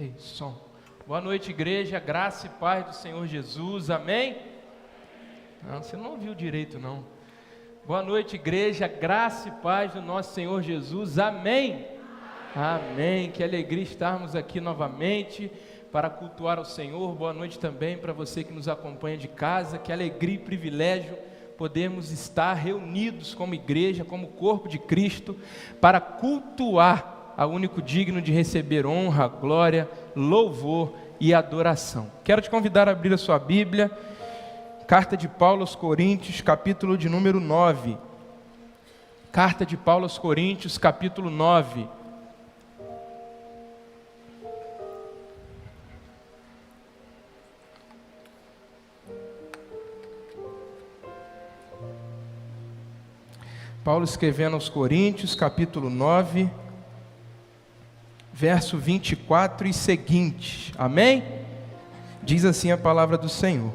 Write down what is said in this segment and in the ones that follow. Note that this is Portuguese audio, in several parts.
Ei, som. Boa noite, igreja, graça e paz do Senhor Jesus, amém? Não, você não ouviu direito, não. Boa noite, igreja, graça e paz do nosso Senhor Jesus, amém? Amém, que alegria estarmos aqui novamente para cultuar ao Senhor. Boa noite também para você que nos acompanha de casa, que alegria e privilégio podermos estar reunidos como igreja, como corpo de Cristo, para cultuar ao único digno de receber honra, glória, louvor e adoração. Quero te convidar a abrir a sua Bíblia, Carta de Paulo aos Coríntios, capítulo de número 9. Carta de Paulo aos Coríntios, capítulo 9. Paulo escrevendo aos Coríntios, capítulo 9, verso 24 e seguinte, amém? Diz assim a palavra do Senhor: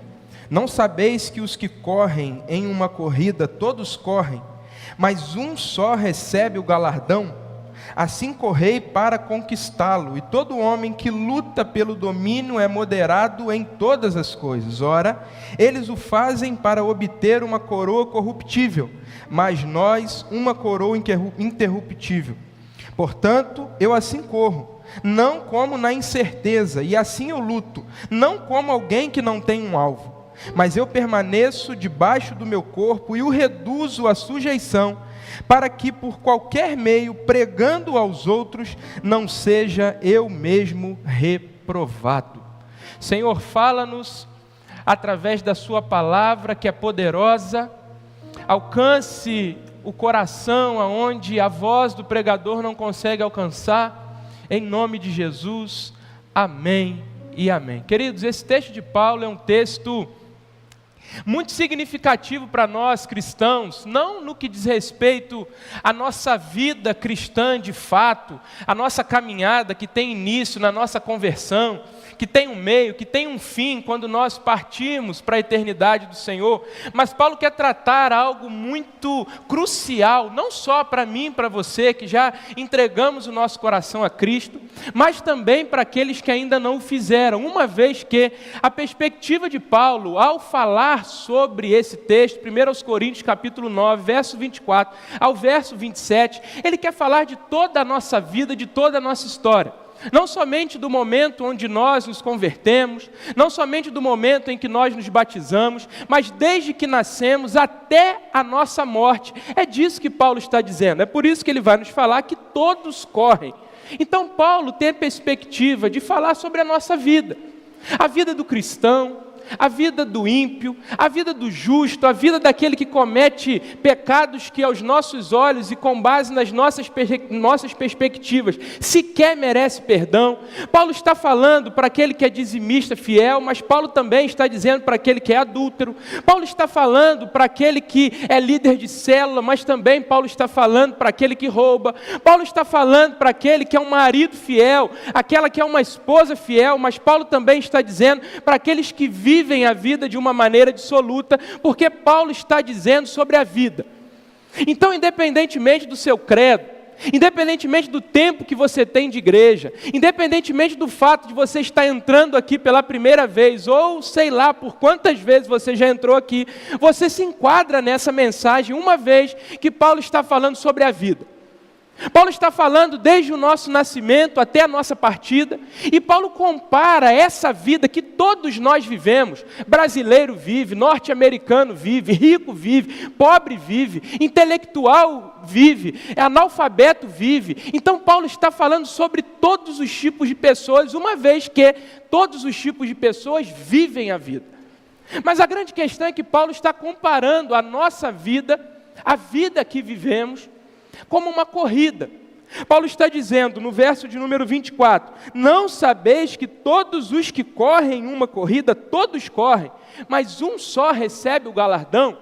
Não sabeis que os que correm em uma corrida, todos correm, mas um só recebe o galardão? Assim correi para conquistá-lo, e todo homem que luta pelo domínio é moderado em todas as coisas. Ora, eles o fazem para obter uma coroa corruptível, mas nós uma coroa interruptível. Portanto, eu assim corro, não como na incerteza, e assim eu luto, não como alguém que não tem um alvo, mas eu permaneço debaixo do meu corpo e o reduzo à sujeição, para que por qualquer meio, pregando aos outros, não seja eu mesmo reprovado. Senhor, fala-nos através da sua palavra que é poderosa, alcance o coração aonde a voz do pregador não consegue alcançar, em nome de Jesus, amém e amém. Queridos, esse texto de Paulo é um texto muito significativo para nós cristãos, não no que diz respeito à nossa vida cristã de fato, a nossa caminhada que tem início na nossa conversão, que tem um meio, que tem um fim quando nós partimos para a eternidade do Senhor, mas Paulo quer tratar algo muito crucial, não só para mim e para você que já entregamos o nosso coração a Cristo, mas também para aqueles que ainda não o fizeram, uma vez que a perspectiva de Paulo, ao falar sobre esse texto, 1 Coríntios capítulo 9, verso 24 ao verso 27, ele quer falar de toda a nossa vida, de toda a nossa história. Não somente do momento onde nós nos convertemos, não somente do momento em que nós nos batizamos, mas desde que nascemos até a nossa morte. É disso que Paulo está dizendo, é por isso que ele vai nos falar que todos correm. Então Paulo tem a perspectiva de falar sobre a nossa vida, a vida do cristão, a vida do ímpio, a vida do justo, a vida daquele que comete pecados que aos nossos olhos e com base nas nossas perspectivas sequer merece perdão. Paulo está falando para aquele que é dizimista fiel, mas Paulo também está dizendo para aquele que é adúltero. Paulo está falando para aquele que é líder de célula, mas também Paulo está falando para aquele que rouba. Paulo está falando para aquele que é um marido fiel, aquela que é uma esposa fiel, mas Paulo também está dizendo para aqueles que vivem a vida de uma maneira dissoluta, porque Paulo está dizendo sobre a vida. Então, independentemente do seu credo, independentemente do tempo que você tem de igreja, independentemente do fato de você estar entrando aqui pela primeira vez, ou sei lá por quantas vezes você já entrou aqui, você se enquadra nessa mensagem, uma vez que Paulo está falando sobre a vida. Paulo está falando desde o nosso nascimento até a nossa partida, e Paulo compara essa vida que todos nós vivemos, brasileiro vive, norte-americano vive, rico vive, pobre vive, intelectual vive, analfabeto vive. Então Paulo está falando sobre todos os tipos de pessoas, uma vez que todos os tipos de pessoas vivem a vida. Mas a grande questão é que Paulo está comparando a nossa vida, a vida que vivemos, como uma corrida. Paulo está dizendo no verso de número 24: Não sabeis que todos os que correm uma corrida, todos correm, mas um só recebe o galardão?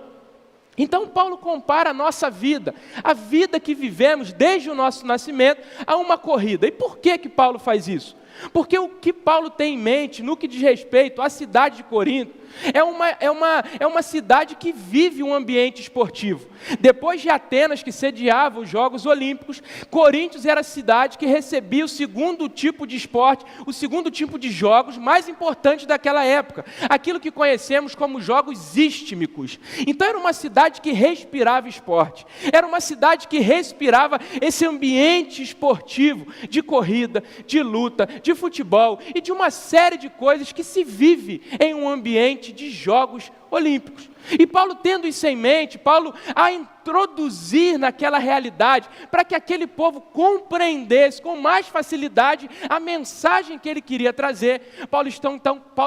Então Paulo compara a nossa vida, a vida que vivemos desde o nosso nascimento, a uma corrida. E por que Paulo faz isso? Porque o que Paulo tem em mente, no que diz respeito à cidade de Corinto, é uma cidade que vive um ambiente esportivo. Depois de Atenas, que sediava os Jogos Olímpicos, Corinto era a cidade que recebia o segundo tipo de esporte, o segundo tipo de jogos mais importante daquela época, aquilo que conhecemos como jogos istmicos. Então era uma cidade que respirava esporte, era uma cidade que respirava esse ambiente esportivo, de corrida, de luta, de futebol e de uma série de coisas que se vive em um ambiente de Jogos Olímpicos. E Paulo, tendo isso em mente, Paulo a introduzir naquela realidade, para que aquele povo compreendesse com mais facilidade a mensagem que ele queria trazer, Paulo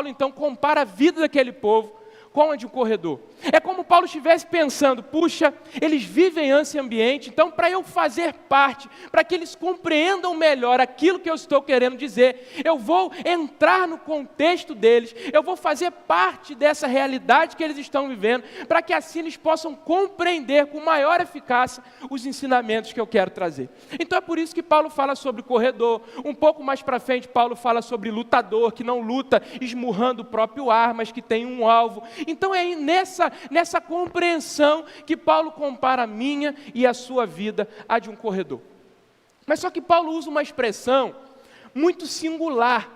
então compara a vida daquele povo com a de um corredor. É como Paulo estivesse pensando, puxa, eles vivem esse ambiente, então para eu fazer parte, para que eles compreendam melhor aquilo que eu estou querendo dizer, eu vou entrar no contexto deles, eu vou fazer parte dessa realidade que eles estão vivendo, para que assim eles possam compreender com maior eficácia os ensinamentos que eu quero trazer. Então é por isso que Paulo fala sobre corredor, um pouco mais para frente Paulo fala sobre lutador, que não luta esmurrando o próprio ar, mas que tem um alvo. Então é nessa compreensão que Paulo compara a minha e a sua vida à de um corredor. Mas só que Paulo usa uma expressão muito singular.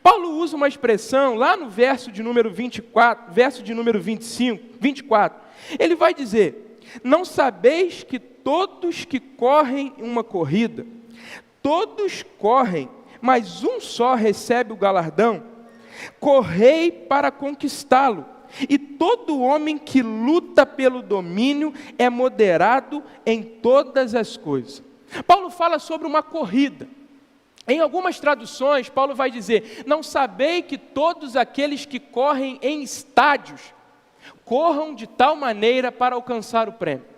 Paulo usa uma expressão lá no verso de número 24, verso de número 24. Ele vai dizer: não sabeis que todos que correm uma corrida, todos correm, mas um só recebe o galardão? Correi para conquistá-lo, e todo homem que luta pelo domínio é moderado em todas as coisas. Paulo fala sobre uma corrida. Em algumas traduções, Paulo vai dizer: não sabei que todos aqueles que correm em estádios corram de tal maneira para alcançar o prêmio.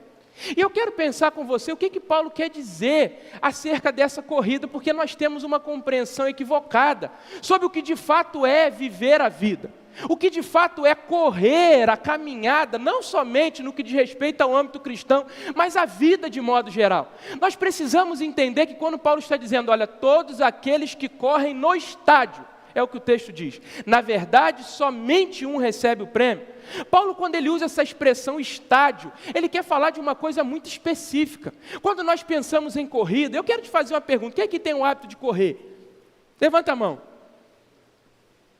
E eu quero pensar com você o que Paulo quer dizer acerca dessa corrida, porque nós temos uma compreensão equivocada sobre o que de fato é viver a vida, o que de fato é correr a caminhada, não somente no que diz respeito ao âmbito cristão, mas a vida de modo geral. Nós precisamos entender que quando Paulo está dizendo, olha, todos aqueles que correm no estádio, é o que o texto diz, na verdade somente um recebe o prêmio. Paulo, quando ele usa essa expressão estádio, ele quer falar de uma coisa muito específica. Quando nós pensamos em corrida, eu quero te fazer uma pergunta: quem aqui tem o hábito de correr? Levanta a mão.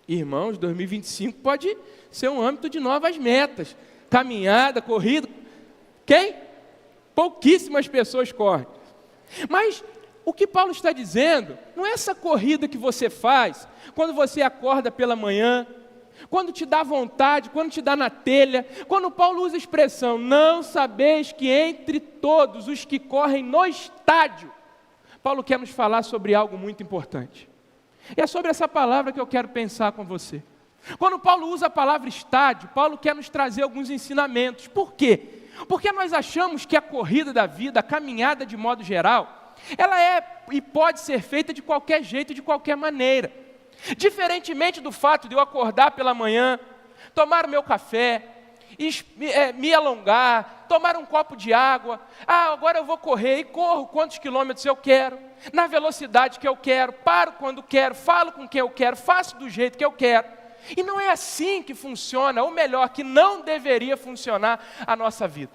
Irmãos, 2025 pode ser um âmbito de novas metas, caminhada, corrida. Quem? Pouquíssimas pessoas correm. Mas o que Paulo está dizendo não é essa corrida que você faz quando você acorda pela manhã, quando te dá vontade, quando te dá na telha. Quando Paulo usa a expressão, não sabeis que entre todos os que correm no estádio, Paulo quer nos falar sobre algo muito importante. E é sobre essa palavra que eu quero pensar com você. Quando Paulo usa a palavra estádio, Paulo quer nos trazer alguns ensinamentos. Por quê? Porque nós achamos que a corrida da vida, a caminhada de modo geral, ela é e pode ser feita de qualquer jeito, de qualquer maneira. Diferentemente do fato de eu acordar pela manhã, tomar o meu café, me alongar, tomar um copo de água, agora eu vou correr e corro quantos quilômetros eu quero, na velocidade que eu quero, paro quando quero, falo com quem eu quero, faço do jeito que eu quero. E não é assim que funciona, ou melhor, que não deveria funcionar a nossa vida.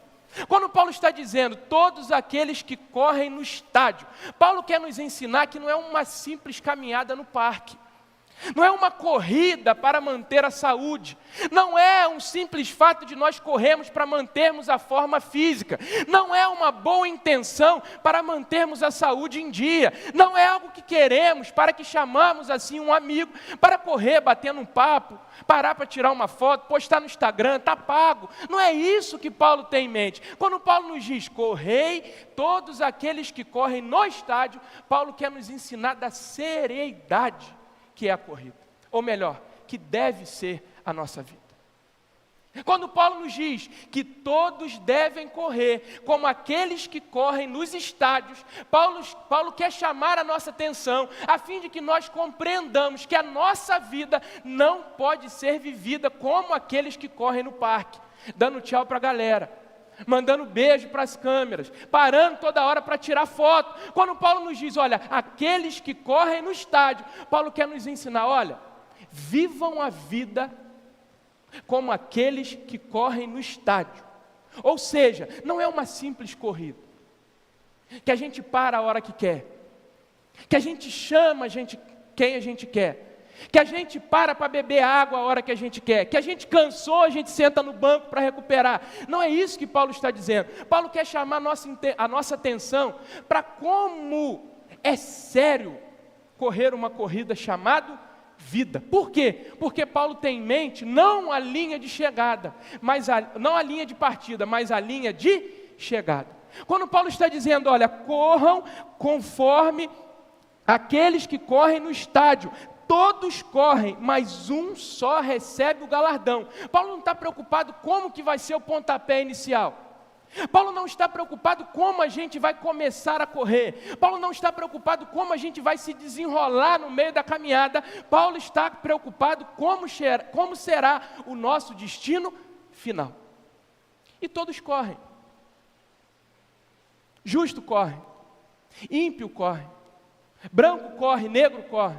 Quando Paulo está dizendo, todos aqueles que correm no estádio, Paulo quer nos ensinar que não é uma simples caminhada no parque. Não é uma corrida para manter a saúde, não é um simples fato de nós corrermos para mantermos a forma física, não é uma boa intenção para mantermos a saúde em dia, não é algo que queremos para que chamamos assim um amigo para correr batendo um papo, parar para tirar uma foto, postar no Instagram, está pago. Não é isso que Paulo tem em mente. Quando Paulo nos diz, correi todos aqueles que correm no estádio, Paulo quer nos ensinar da seriedade que é a corrida, ou melhor, que deve ser a nossa vida. Quando Paulo nos diz que todos devem correr como aqueles que correm nos estádios, Paulo quer chamar a nossa atenção, a fim de que nós compreendamos que a nossa vida não pode ser vivida como aqueles que correm no parque, dando tchau para a galera, mandando beijo para as câmeras, parando toda hora para tirar foto. Quando Paulo nos diz, olha, aqueles que correm no estádio, Paulo quer nos ensinar, olha, vivam a vida como aqueles que correm no estádio. Ou seja, não é uma simples corrida, que a gente para a hora que quer, que a gente chama quem a gente quer, que a gente para beber água a hora que a gente quer, que a gente cansou, a gente senta no banco para recuperar. Não é isso que Paulo está dizendo. Paulo quer chamar a nossa atenção para como é sério correr uma corrida chamada vida. Por quê? Porque Paulo tem em mente não a linha de chegada, não a linha de partida, mas a linha de chegada. Quando Paulo está dizendo, olha, corram conforme aqueles que correm no estádio. Todos correm, mas um só recebe o galardão. Paulo não está preocupado como que vai ser o pontapé inicial. Paulo não está preocupado como a gente vai começar a correr. Paulo não está preocupado como a gente vai se desenrolar no meio da caminhada. Paulo está preocupado como será o nosso destino final. E todos correm. Justo corre, ímpio corre, branco corre, negro corre,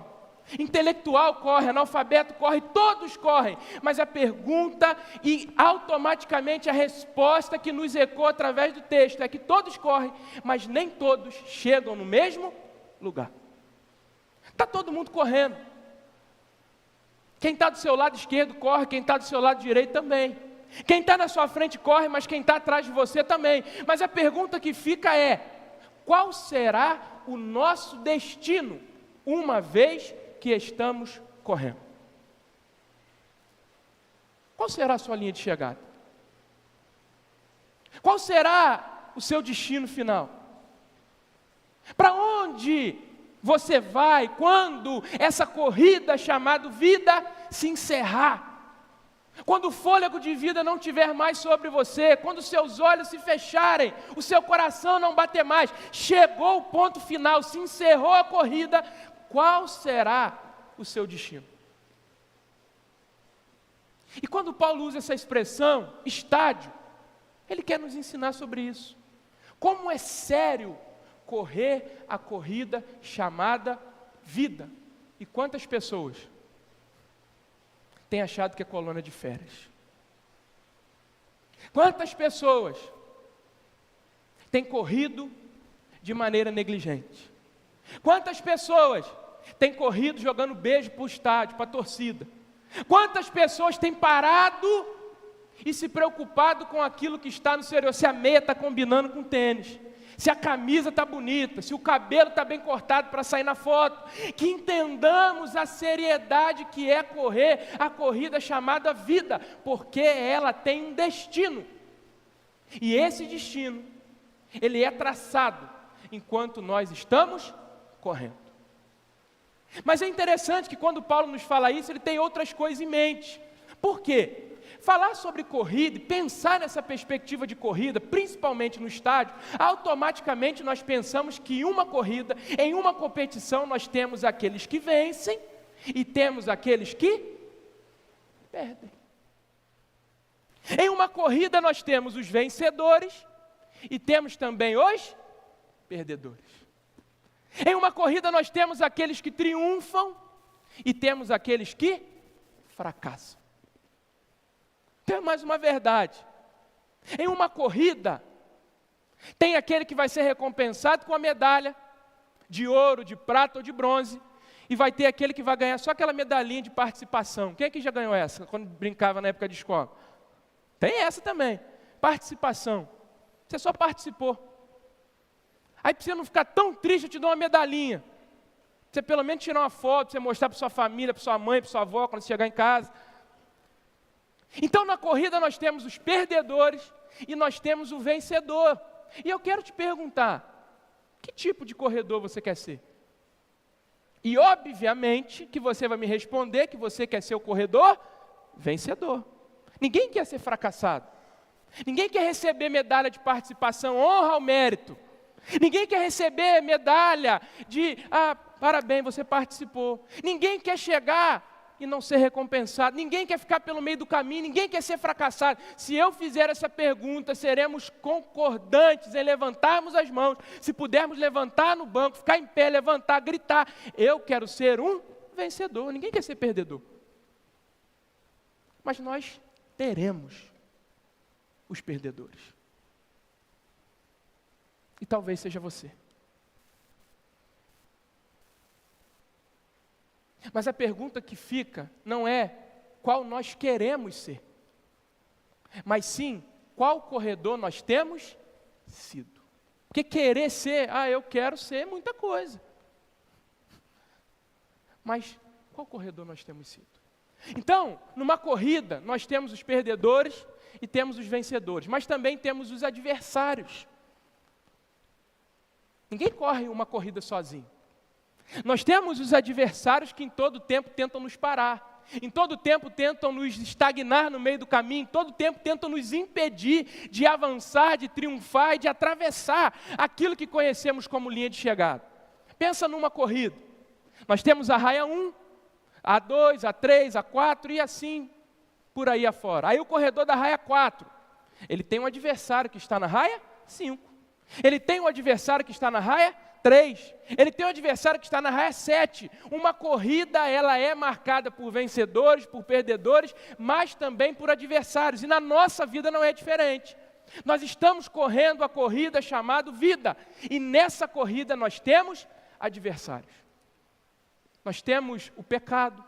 intelectual corre, analfabeto corre, todos correm. Mas a pergunta e automaticamente a resposta que nos ecoa através do texto é que todos correm, mas nem todos chegam no mesmo lugar. Está todo mundo correndo. Quem está do seu lado esquerdo corre, quem está do seu lado direito também. Quem está na sua frente corre, mas quem está atrás de você também. Mas a pergunta que fica é, qual será o nosso destino, uma vez que estamos correndo? Qual será a sua linha de chegada? Qual será o seu destino final? Para onde você vai quando essa corrida chamada vida se encerrar? Quando o fôlego de vida não tiver mais sobre você, quando seus olhos se fecharem, o seu coração não bater mais, chegou o ponto final, se encerrou a corrida, qual será o seu destino? E quando Paulo usa essa expressão, estádio, ele quer nos ensinar sobre isso. Como é sério correr a corrida chamada vida. E quantas pessoas têm achado que é colônia de férias? Quantas pessoas têm corrido de maneira negligente? Quantas pessoas têm corrido jogando beijo para o estádio, para a torcida? Quantas pessoas têm parado e se preocupado com aquilo que está no exterior? Se a meia está combinando com o tênis, se a camisa está bonita, se o cabelo está bem cortado para sair na foto. Que entendamos a seriedade que é correr a corrida chamada vida, porque ela tem um destino. E esse destino, ele é traçado enquanto nós estamos correndo. Mas é interessante que quando Paulo nos fala isso, ele tem outras coisas em mente. Por quê? Falar sobre corrida e pensar nessa perspectiva de corrida, principalmente no estádio, automaticamente nós pensamos que em uma corrida, em uma competição, nós temos aqueles que vencem e temos aqueles que perdem. Em uma corrida nós temos os vencedores e temos também os perdedores. Em uma corrida nós temos aqueles que triunfam e temos aqueles que fracassam. Tem mais uma verdade. Em uma corrida, tem aquele que vai ser recompensado com a medalha de ouro, de prata ou de bronze, e vai ter aquele que vai ganhar só aquela medalhinha de participação. Quem é que já ganhou essa, quando brincava na época de escola? Tem essa também, participação. Você só participou. Aí para você não ficar tão triste, eu te dou uma medalhinha. Você pelo menos tirar uma foto, você mostrar para sua família, para sua mãe, para sua avó, quando você chegar em casa. Então na corrida nós temos os perdedores e nós temos o vencedor. E eu quero te perguntar, que tipo de corredor você quer ser? E obviamente que você vai me responder que você quer ser o corredor vencedor. Ninguém quer ser fracassado. Ninguém quer receber medalha de participação, honra ao mérito. Ninguém quer receber medalha de, parabéns, você participou. Ninguém quer chegar e não ser recompensado. Ninguém quer ficar pelo meio do caminho, ninguém quer ser fracassado. Se eu fizer essa pergunta, seremos concordantes em levantarmos as mãos. Se pudermos levantar no banco, ficar em pé, levantar, gritar, eu quero ser um vencedor. Ninguém quer ser perdedor. Mas nós teremos os perdedores. E talvez seja você. Mas a pergunta que fica não é qual nós queremos ser, mas sim qual corredor nós temos sido. Porque querer ser, eu quero ser muita coisa. Mas qual corredor nós temos sido? Então, numa corrida, nós temos os perdedores e temos os vencedores, mas também temos os adversários. Ninguém corre uma corrida sozinho. Nós temos os adversários que em todo tempo tentam nos parar, em todo tempo tentam nos estagnar no meio do caminho, em todo tempo tentam nos impedir de avançar, de triunfar e de atravessar aquilo que conhecemos como linha de chegada. Pensa numa corrida. Nós temos a raia 1, a 2, a 3, a 4 e assim por aí afora. Aí o corredor da raia 4, ele tem um adversário que está na raia 5. Ele tem um adversário que está na raia 3. Ele tem um adversário que está na raia 7. Uma corrida, ela é marcada por vencedores, por perdedores, mas também por adversários. E na nossa vida não é diferente. Nós estamos correndo a corrida chamada vida. E nessa corrida nós temos adversários. Nós temos o pecado,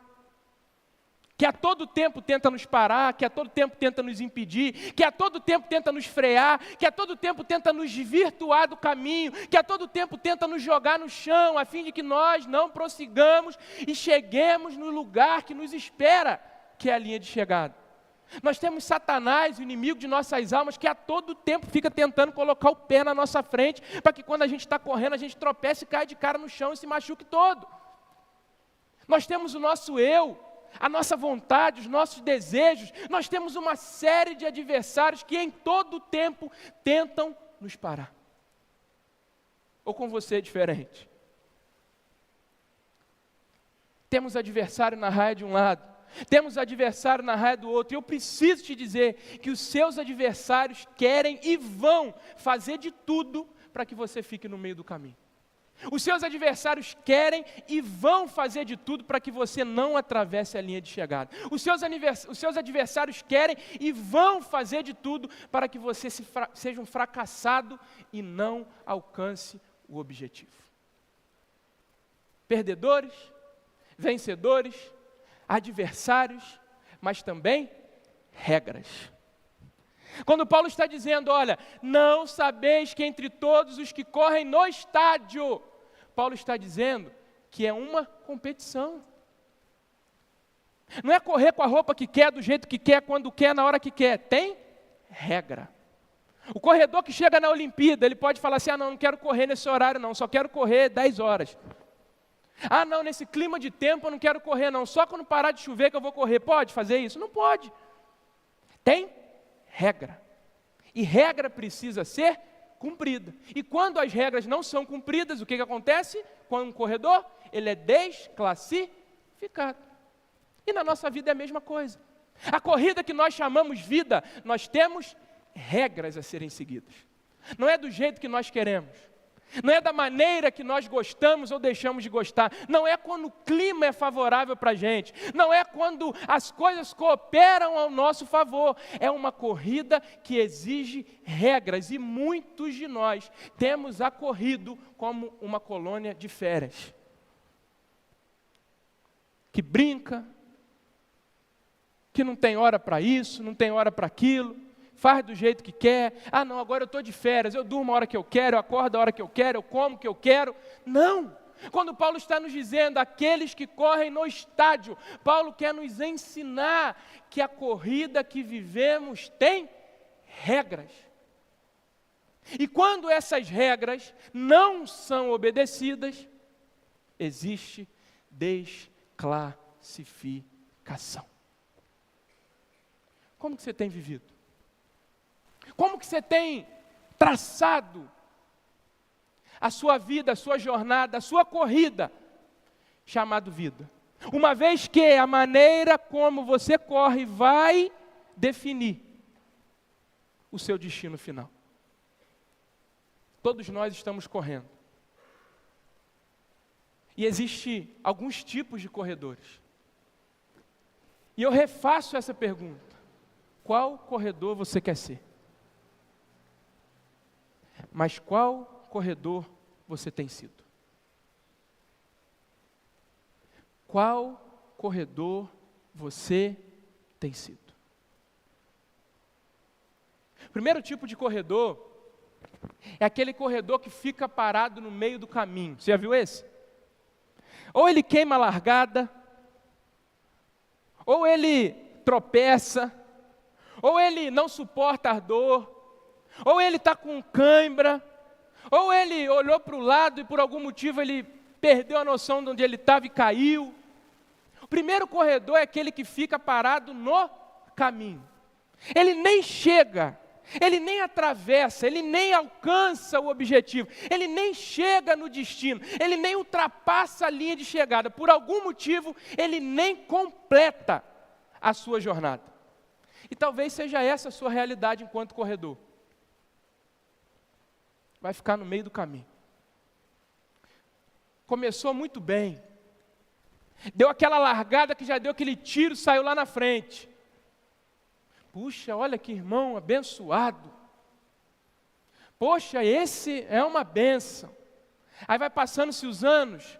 que a todo tempo tenta nos parar, que a todo tempo tenta nos impedir, que a todo tempo tenta nos frear, que a todo tempo tenta nos desvirtuar do caminho, que a todo tempo tenta nos jogar no chão, a fim de que nós não prossigamos e cheguemos no lugar que nos espera, que é a linha de chegada. Nós temos Satanás, o inimigo de nossas almas, que a todo tempo fica tentando colocar o pé na nossa frente, para que quando a gente está correndo, a gente tropece e caia de cara no chão e se machuque todo. Nós temos o nosso eu, a nossa vontade, os nossos desejos. Nós temos uma série de adversários que em todo tempo tentam nos parar. Ou com você é diferente? Temos adversário na raia de um lado, temos adversário na raia do outro. E eu preciso te dizer que os seus adversários querem e vão fazer de tudo para que você fique no meio do caminho. Os seus adversários querem e vão fazer de tudo para que você não atravesse a linha de chegada. Os seus adversários querem e vão fazer de tudo para que você seja um fracassado e não alcance o objetivo. Perdedores, vencedores, adversários, mas também regras. Quando Paulo está dizendo, olha, não sabeis que entre todos os que correm no estádio, Paulo está dizendo que é uma competição. Não é correr com a roupa que quer, do jeito que quer, quando quer, na hora que quer. Tem regra. O corredor que chega na Olimpíada, ele pode falar assim, não quero correr nesse horário não, só quero correr 10 horas. Não, nesse clima de tempo eu não quero correr não, só quando parar de chover que eu vou correr. Pode fazer isso? Não pode. Tem regra. E regra precisa ser cumprida. E quando as regras não são cumpridas, o que acontece? Com um corredor, ele é desclassificado. E na nossa vida é a mesma coisa. A corrida que nós chamamos vida, nós temos regras a serem seguidas. Não é do jeito que nós queremos. Não é da maneira que nós gostamos ou deixamos de gostar. Não é quando o clima é favorável para a gente. Não é quando as coisas cooperam ao nosso favor. É uma corrida que exige regras. E muitos de nós temos a corrido como uma colônia de férias. Que brinca, que não tem hora para isso, não tem hora para aquilo. Faz do jeito que quer. Não, agora eu estou de férias, eu durmo a hora que eu quero, eu acordo a hora que eu quero, eu como o que eu quero. Não! Quando Paulo está nos dizendo, aqueles que correm no estádio, Paulo quer nos ensinar que a corrida que vivemos tem regras. E quando essas regras não são obedecidas, existe desclassificação. Como que você tem vivido? Como que você tem traçado a sua vida, a sua jornada, a sua corrida, chamado vida? Uma vez que a maneira como você corre vai definir o seu destino final. Todos nós estamos correndo. E existem alguns tipos de corredores. E eu refaço essa pergunta: qual corredor você quer ser? Mas qual corredor você tem sido? Qual corredor você tem sido? O primeiro tipo de corredor é aquele corredor que fica parado no meio do caminho. Você já viu esse? Ou ele queima a largada, ou ele tropeça, ou ele não suporta a dor, ou ele está com cãibra, ou ele olhou para o lado e por algum motivo ele perdeu a noção de onde ele estava e caiu. O primeiro corredor é aquele que fica parado no caminho. Ele nem chega, ele nem atravessa, ele nem alcança o objetivo, ele nem chega no destino, ele nem ultrapassa a linha de chegada. Por algum motivo, ele nem completa a sua jornada. E talvez seja essa a sua realidade enquanto corredor. Vai ficar no meio do caminho. Começou muito bem. Deu aquela largada que já deu aquele tiro, saiu lá na frente. Puxa, olha que irmão abençoado. Poxa, esse é uma bênção. Aí vai passando-se os anos,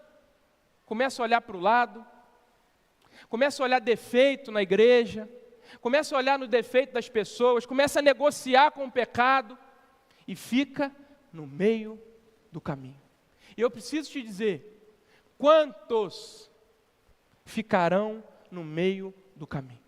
começa a olhar para o lado, começa a olhar defeito na igreja, começa a olhar no defeito das pessoas, começa a negociar com o pecado e fica no meio do caminho. E eu preciso te dizer, quantos ficarão no meio do caminho?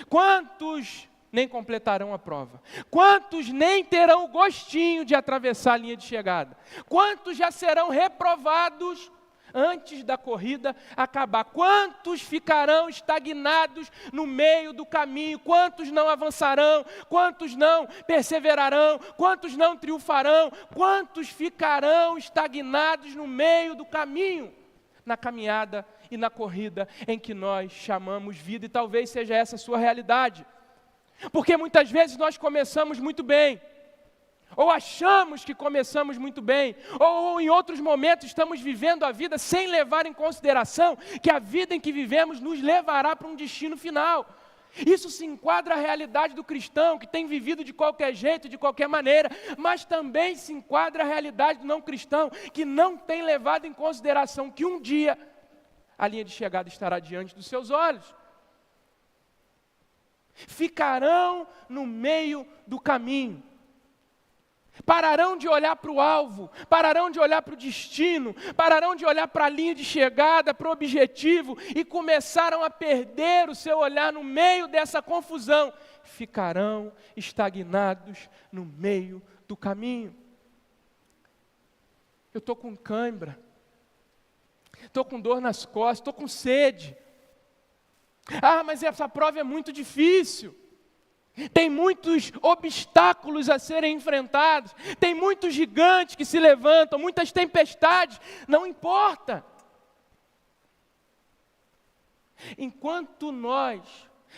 Quantos nem completarão a prova? Quantos nem terão o gostinho de atravessar a linha de chegada? Quantos já serão reprovados antes da corrida acabar? Quantos ficarão estagnados no meio do caminho? Quantos não avançarão? Quantos não perseverarão? Quantos não triunfarão? Quantos ficarão estagnados no meio do caminho? Na caminhada e na corrida em que nós chamamos vida, e talvez seja essa a sua realidade. Porque muitas vezes nós começamos muito bem, ou achamos que começamos muito bem, ou em outros momentos estamos vivendo a vida sem levar em consideração que a vida em que vivemos nos levará para um destino final. Isso se enquadra à realidade do cristão, que tem vivido de qualquer jeito, de qualquer maneira, mas também se enquadra à realidade do não cristão, que não tem levado em consideração que um dia a linha de chegada estará diante dos seus olhos. Ficarão no meio do caminho. Pararão de olhar para o alvo, pararão de olhar para o destino, pararão de olhar para a linha de chegada, para o objetivo, e começaram a perder o seu olhar no meio dessa confusão. Ficarão estagnados no meio do caminho. Eu estou com cãibra, estou com dor nas costas, estou com sede. Ah, mas essa prova é muito difícil. Tem muitos obstáculos a serem enfrentados, tem muitos gigantes que se levantam, muitas tempestades, não importa. Enquanto nós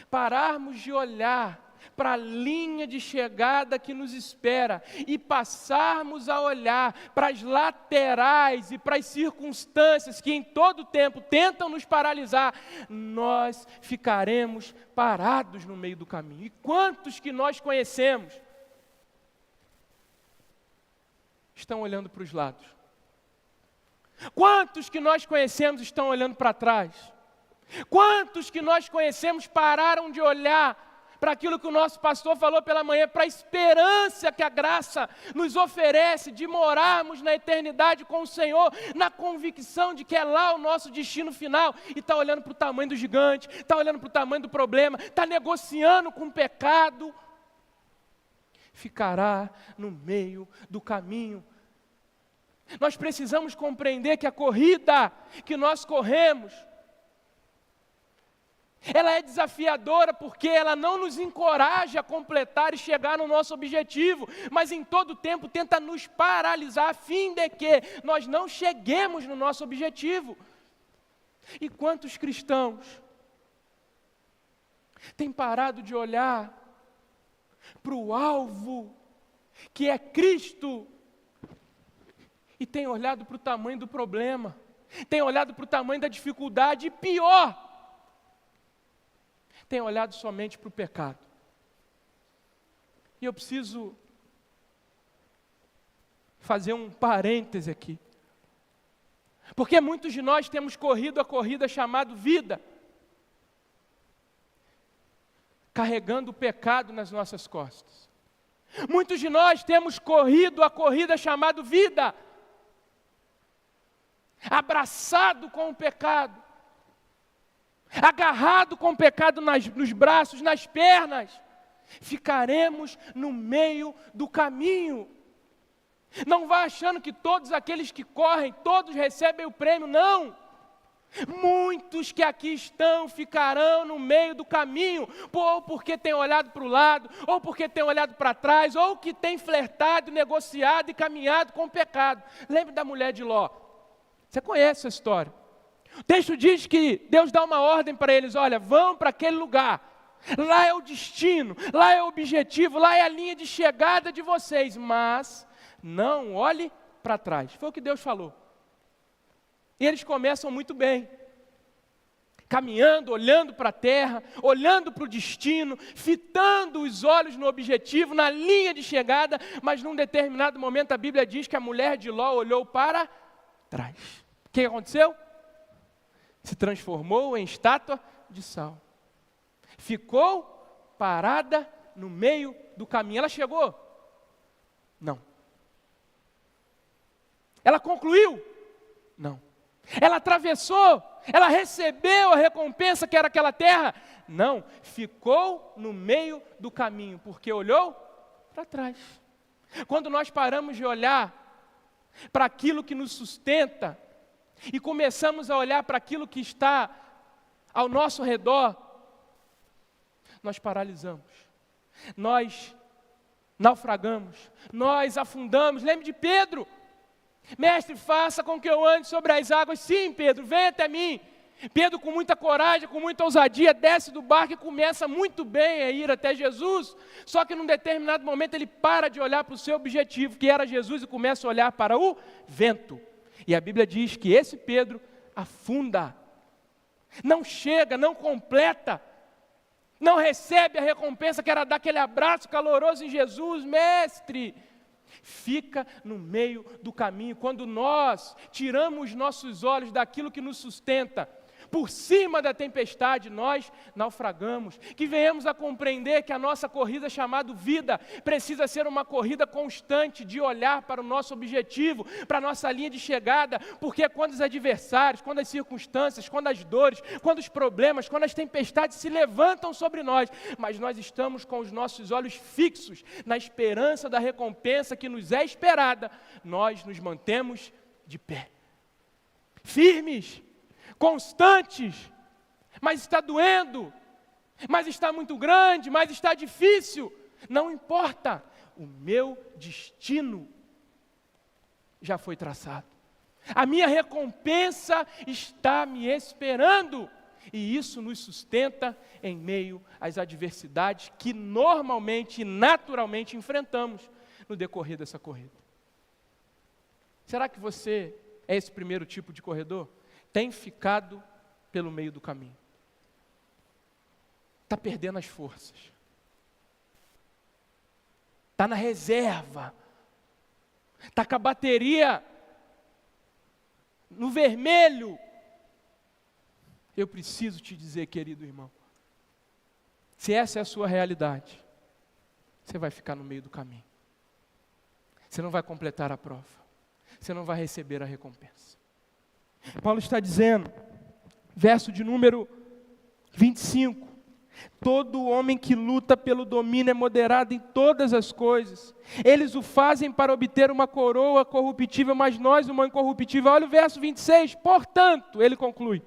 pararmos de olhar para a linha de chegada que nos espera e passarmos a olhar para as laterais e para as circunstâncias que em todo tempo tentam nos paralisar, nós ficaremos parados no meio do caminho. E quantos que nós conhecemos estão olhando para os lados? Quantos que nós conhecemos estão olhando para trás? Quantos que nós conhecemos pararam de olhar para aquilo que o nosso pastor falou pela manhã, para a esperança que a graça nos oferece de morarmos na eternidade com o Senhor, na convicção de que é lá o nosso destino final, e está olhando para o tamanho do gigante, está olhando para o tamanho do problema, está negociando com o pecado, ficará no meio do caminho. Nós precisamos compreender que a corrida que nós corremos, ela é desafiadora porque ela não nos encoraja a completar e chegar no nosso objetivo, mas em todo tempo tenta nos paralisar a fim de que nós não cheguemos no nosso objetivo. E quantos cristãos têm parado de olhar para o alvo, que é Cristo, e têm olhado para o tamanho do problema, têm olhado para o tamanho da dificuldade, e pior, têm olhado somente para o pecado. E eu preciso fazer um parêntese aqui, porque muitos de nós temos corrido a corrida chamada vida, carregando o pecado nas nossas costas. Muitos de nós temos corrido a corrida chamada vida, abraçado com o pecado, agarrado com o pecado nos braços, nas pernas. Ficaremos no meio do caminho. Não vá achando que todos aqueles que correm, todos recebem o prêmio, não. Muitos que aqui estão ficarão no meio do caminho, ou porque têm olhado para o lado, ou porque têm olhado para trás, ou que têm flertado, negociado e caminhado com o pecado. Lembre da mulher de Ló. Você conhece a história. O texto diz que Deus dá uma ordem para eles: olha, vão para aquele lugar. Lá é o destino, lá é o objetivo, lá é a linha de chegada de vocês, mas não olhe para trás. Foi o que Deus falou. E eles começam muito bem, caminhando, olhando para a terra, olhando para o destino, fitando os olhos no objetivo, na linha de chegada, mas num determinado momento a Bíblia diz que a mulher de Ló olhou para trás. O que aconteceu? Se transformou em estátua de sal. Ficou parada no meio do caminho. Ela chegou? Não. Ela concluiu? Não. Ela atravessou? Ela recebeu a recompensa que era aquela terra? Não. Ficou no meio do caminho, porque olhou para trás. Quando nós paramos de olhar para aquilo que nos sustenta e começamos a olhar para aquilo que está ao nosso redor, nós paralisamos, nós naufragamos, nós afundamos. Lembre de Pedro: mestre, faça com que eu ande sobre as águas. Sim, Pedro, vem até mim. Pedro, com muita coragem, com muita ousadia, desce do barco e começa muito bem a ir até Jesus. Só que num determinado momento ele para de olhar para o seu objetivo, que era Jesus, e começa a olhar para o vento. E a Bíblia diz que esse Pedro afunda, não chega, não completa, não recebe a recompensa que era dar aquele abraço caloroso em Jesus. Mestre, fica no meio do caminho. Quando nós tiramos nossos olhos daquilo que nos sustenta, por cima da tempestade, nós naufragamos. Que venhamos a compreender que a nossa corrida chamada vida precisa ser uma corrida constante de olhar para o nosso objetivo, para a nossa linha de chegada, porque quando os adversários, quando as circunstâncias, quando as dores, quando os problemas, quando as tempestades se levantam sobre nós, mas nós estamos com os nossos olhos fixos na esperança da recompensa que nos é esperada, nós nos mantemos de pé, firmes, constantes. Mas está doendo, mas está muito grande, mas está difícil. Não importa, o meu destino já foi traçado. A minha recompensa está me esperando. E isso nos sustenta em meio às adversidades que normalmente e naturalmente enfrentamos no decorrer dessa corrida. Será que você é esse primeiro tipo de corredor? Tem ficado pelo meio do caminho, está perdendo as forças, está na reserva, está com a bateria no vermelho. Eu preciso te dizer, querido irmão, se essa é a sua realidade, você vai ficar no meio do caminho, você não vai completar a prova, você não vai receber a recompensa. Paulo está dizendo, verso de número 25, todo homem que luta pelo domínio é moderado em todas as coisas, eles o fazem para obter uma coroa corruptível, mas nós uma incorruptível. Olha o verso 26, portanto, ele conclui,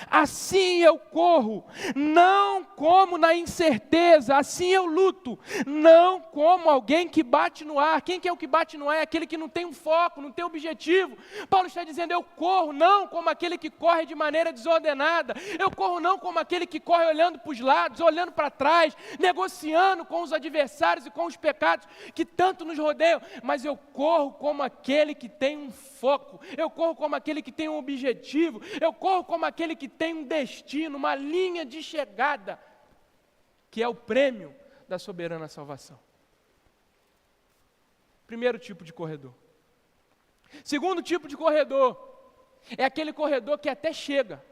assim eu corro, não como na incerteza, assim eu luto, não como alguém que bate no ar. Quem que é o que bate no ar? É aquele que não tem um foco, não tem objetivo. Paulo está dizendo, eu corro não como aquele que corre de maneira desordenada, eu corro não como aquele que corre olhando para os lados, olhando para trás, negociando com os adversários e com os pecados que tanto nos rodeiam, mas eu corro como aquele que tem um foco, eu corro como aquele que tem um objetivo, eu corro como aquele que tem um destino, uma linha de chegada, que é o prêmio da soberana salvação. Primeiro tipo de corredor. Segundo tipo de corredor, é aquele corredor que até chega,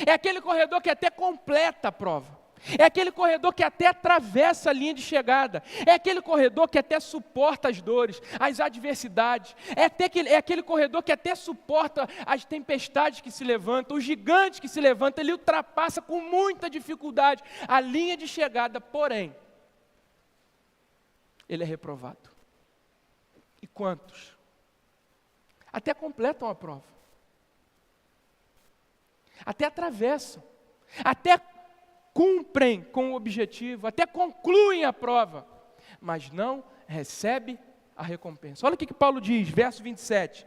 é aquele corredor que até completa a prova, é aquele corredor que até atravessa a linha de chegada, é aquele corredor que até suporta as dores, as adversidades, é aquele corredor que até suporta as tempestades que se levantam, os gigantes que se levantam, ele ultrapassa com muita dificuldade a linha de chegada, porém, ele é reprovado. E quantos? Até completam a prova, até atravessam, até cumprem com o objetivo, até concluem a prova, mas não recebe a recompensa. Olha o que Paulo diz, verso 27.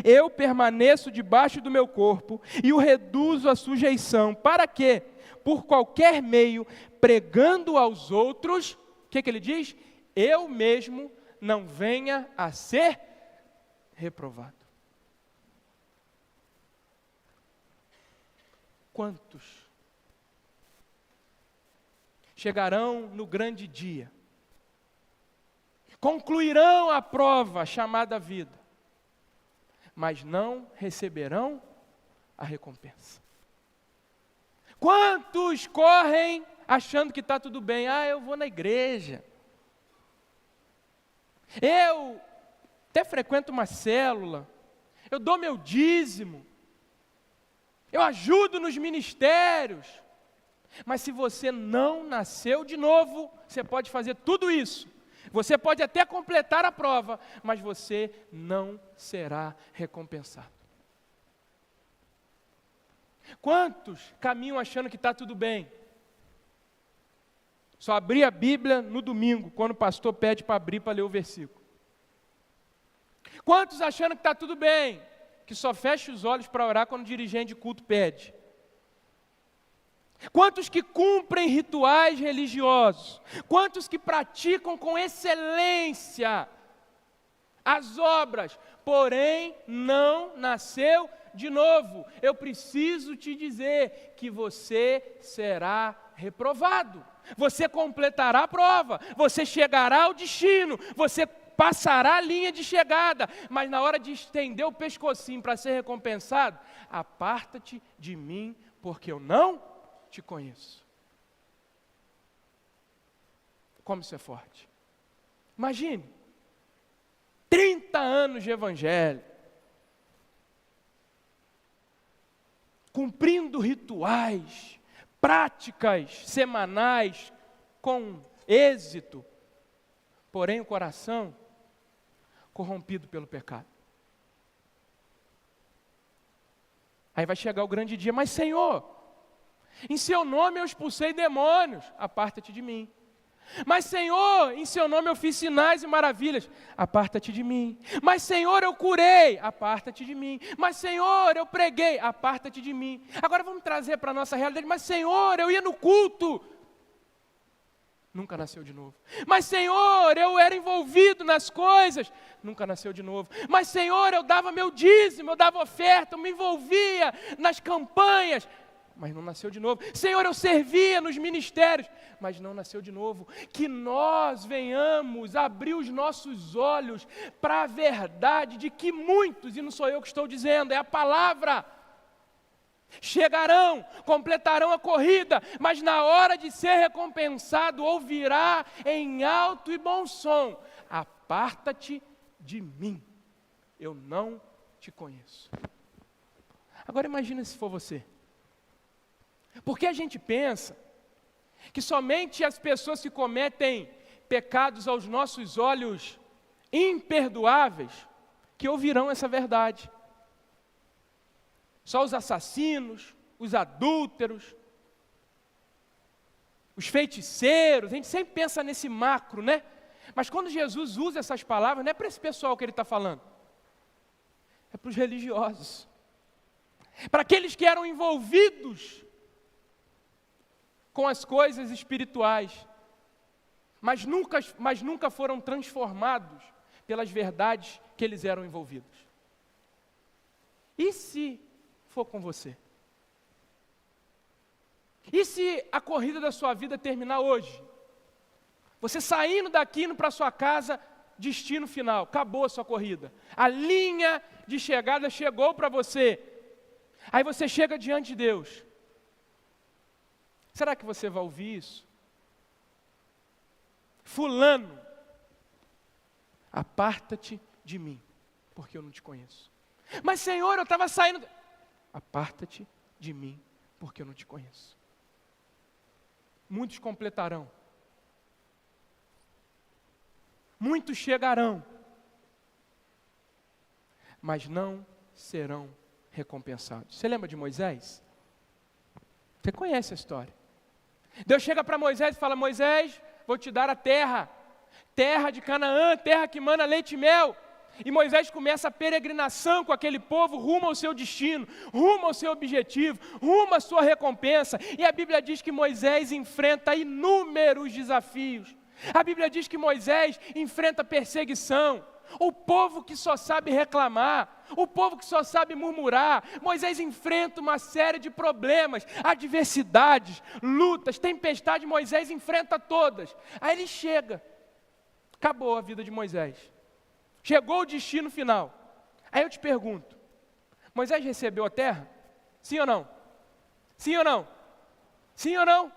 Eu permaneço debaixo do meu corpo e o reduzo à sujeição, para que, por qualquer meio, pregando aos outros, o que ele diz? Eu mesmo não venha a ser reprovado. Quantos chegarão no grande dia, concluirão a prova chamada vida, mas não receberão a recompensa? Quantos correm achando que está tudo bem? Eu vou na igreja, eu até frequento uma célula, eu dou meu dízimo, eu ajudo nos ministérios. Mas se você não nasceu de novo, você pode fazer tudo isso, você pode até completar a prova, mas você não será recompensado. Quantos caminham achando que está tudo bem? Só abrir a Bíblia no domingo, quando o pastor pede para abrir para ler o versículo. Quantos achando que está tudo bem, que só fecha os olhos para orar quando o dirigente de culto pede? Quantos que cumprem rituais religiosos? Quantos que praticam com excelência as obras, porém não nasceu de novo? Eu preciso te dizer que você será reprovado. Você completará a prova, você chegará ao destino, você passará a linha de chegada, mas na hora de estender o pescocinho para ser recompensado, aparta-te de mim, porque eu não te conheço. Como isso é forte. Imagine, 30 anos de evangelho, cumprindo rituais, práticas semanais, com êxito, porém o coração corrompido pelo pecado. Aí vai chegar o grande dia, mas Senhor, em seu nome eu expulsei demônios, aparta-te de mim. Mas Senhor, em seu nome eu fiz sinais e maravilhas, aparta-te de mim. Mas Senhor, eu curei, aparta-te de mim. Mas Senhor, eu preguei, aparta-te de mim. Agora vamos trazer para a nossa realidade, mas Senhor, eu ia no culto, nunca nasceu de novo. Mas Senhor, eu era envolvido nas coisas, nunca nasceu de novo. Mas Senhor, eu dava meu dízimo, eu dava oferta, eu me envolvia nas campanhas, mas não nasceu de novo. Senhor, eu servia nos ministérios, mas não nasceu de novo. Que nós venhamos abrir os nossos olhos para a verdade de que muitos, e não sou eu que estou dizendo, é a palavra, chegarão, completarão a corrida, mas na hora de ser recompensado, ouvirá em alto e bom som: aparta-te de mim, eu não te conheço. Agora imagina se for você. Porque a gente pensa que somente as pessoas que cometem pecados aos nossos olhos imperdoáveis que ouvirão essa verdade. Só os assassinos, os adúlteros, os feiticeiros. A gente sempre pensa nesse macro, né? Mas quando Jesus usa essas palavras, não é para esse pessoal que ele está falando, é para os religiosos, para aqueles que eram envolvidos com as coisas espirituais, mas nunca foram transformados pelas verdades que eles eram envolvidos. E se for com você? E se a corrida da sua vida terminar hoje? Você saindo daqui, indo para sua casa, destino final, acabou a sua corrida. A linha de chegada chegou para você. Aí você chega diante de Deus. Será que você vai ouvir isso? Fulano, aparta-te de mim, porque eu não te conheço. Mas Senhor, eu estava saindo. Aparta-te de mim, porque eu não te conheço. Muitos completarão. Muitos chegarão, mas não serão recompensados. Você lembra de Moisés? Você conhece a história. Deus chega para Moisés e fala: Moisés, vou te dar a terra, terra de Canaã, terra que mana leite e mel. E Moisés começa a peregrinação com aquele povo rumo ao seu destino, rumo ao seu objetivo, rumo à sua recompensa. E a Bíblia diz que Moisés enfrenta inúmeros desafios. A Bíblia diz que Moisés enfrenta perseguição, o povo que só sabe reclamar, o povo que só sabe murmurar. Moisés enfrenta uma série de problemas, adversidades, lutas, tempestades. Moisés enfrenta todas. Aí ele chega, acabou a vida de Moisés, chegou o destino final. Aí eu te pergunto: Moisés recebeu a terra? Sim ou não? Sim ou não? Sim ou não?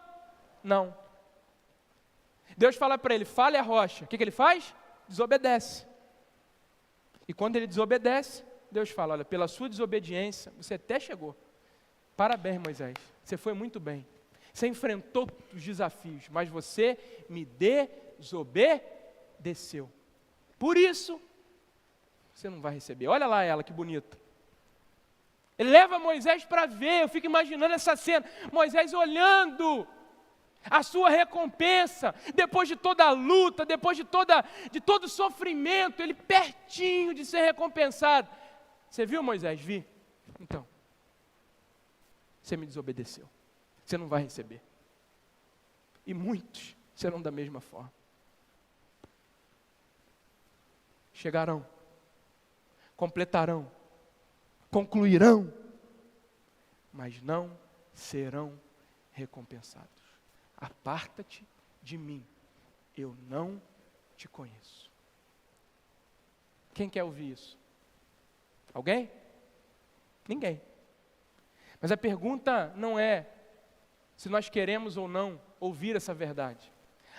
Não. Deus fala para ele: fale a rocha. O que ele faz? Desobedece. E quando ele desobedece, Deus fala: olha, pela sua desobediência, você até chegou. Parabéns, Moisés, você foi muito bem. Você enfrentou os desafios, mas você me desobedeceu. Por isso, você não vai receber. Olha lá ela, que bonita. Ele leva Moisés para ver, eu fico imaginando essa cena. Moisés olhando a sua recompensa, depois de toda a luta, depois de todo o sofrimento, ele pertinho de ser recompensado. Você viu, Moisés? Vi. Então, você me desobedeceu, você não vai receber. E muitos serão da mesma forma. Chegarão, completarão, concluirão, mas não serão recompensados. Aparta-te de mim, eu não te conheço. Quem quer ouvir isso? Alguém? Ninguém. Mas a pergunta não é se nós queremos ou não ouvir essa verdade.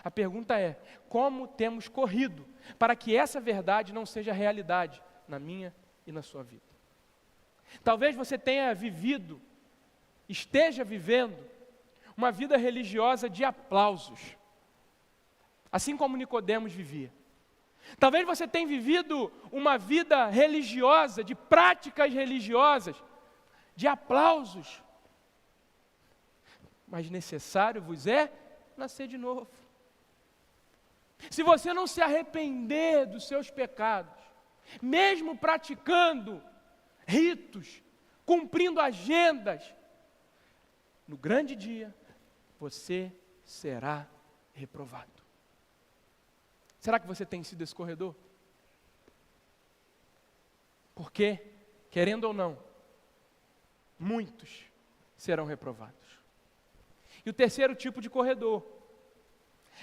A pergunta é: como temos corrido para que essa verdade não seja realidade na minha e na sua vida? Talvez você tenha vivido, esteja vivendo uma vida religiosa de aplausos, assim como Nicodemos vivia. Talvez você tenha vivido uma vida religiosa, de práticas religiosas, de aplausos. Mas necessário vos é nascer de novo. Se você não se arrepender dos seus pecados, mesmo praticando ritos, cumprindo agendas, no grande dia, você será reprovado. Será que você tem sido esse corredor? Porque, querendo ou não, muitos serão reprovados. E o terceiro tipo de corredor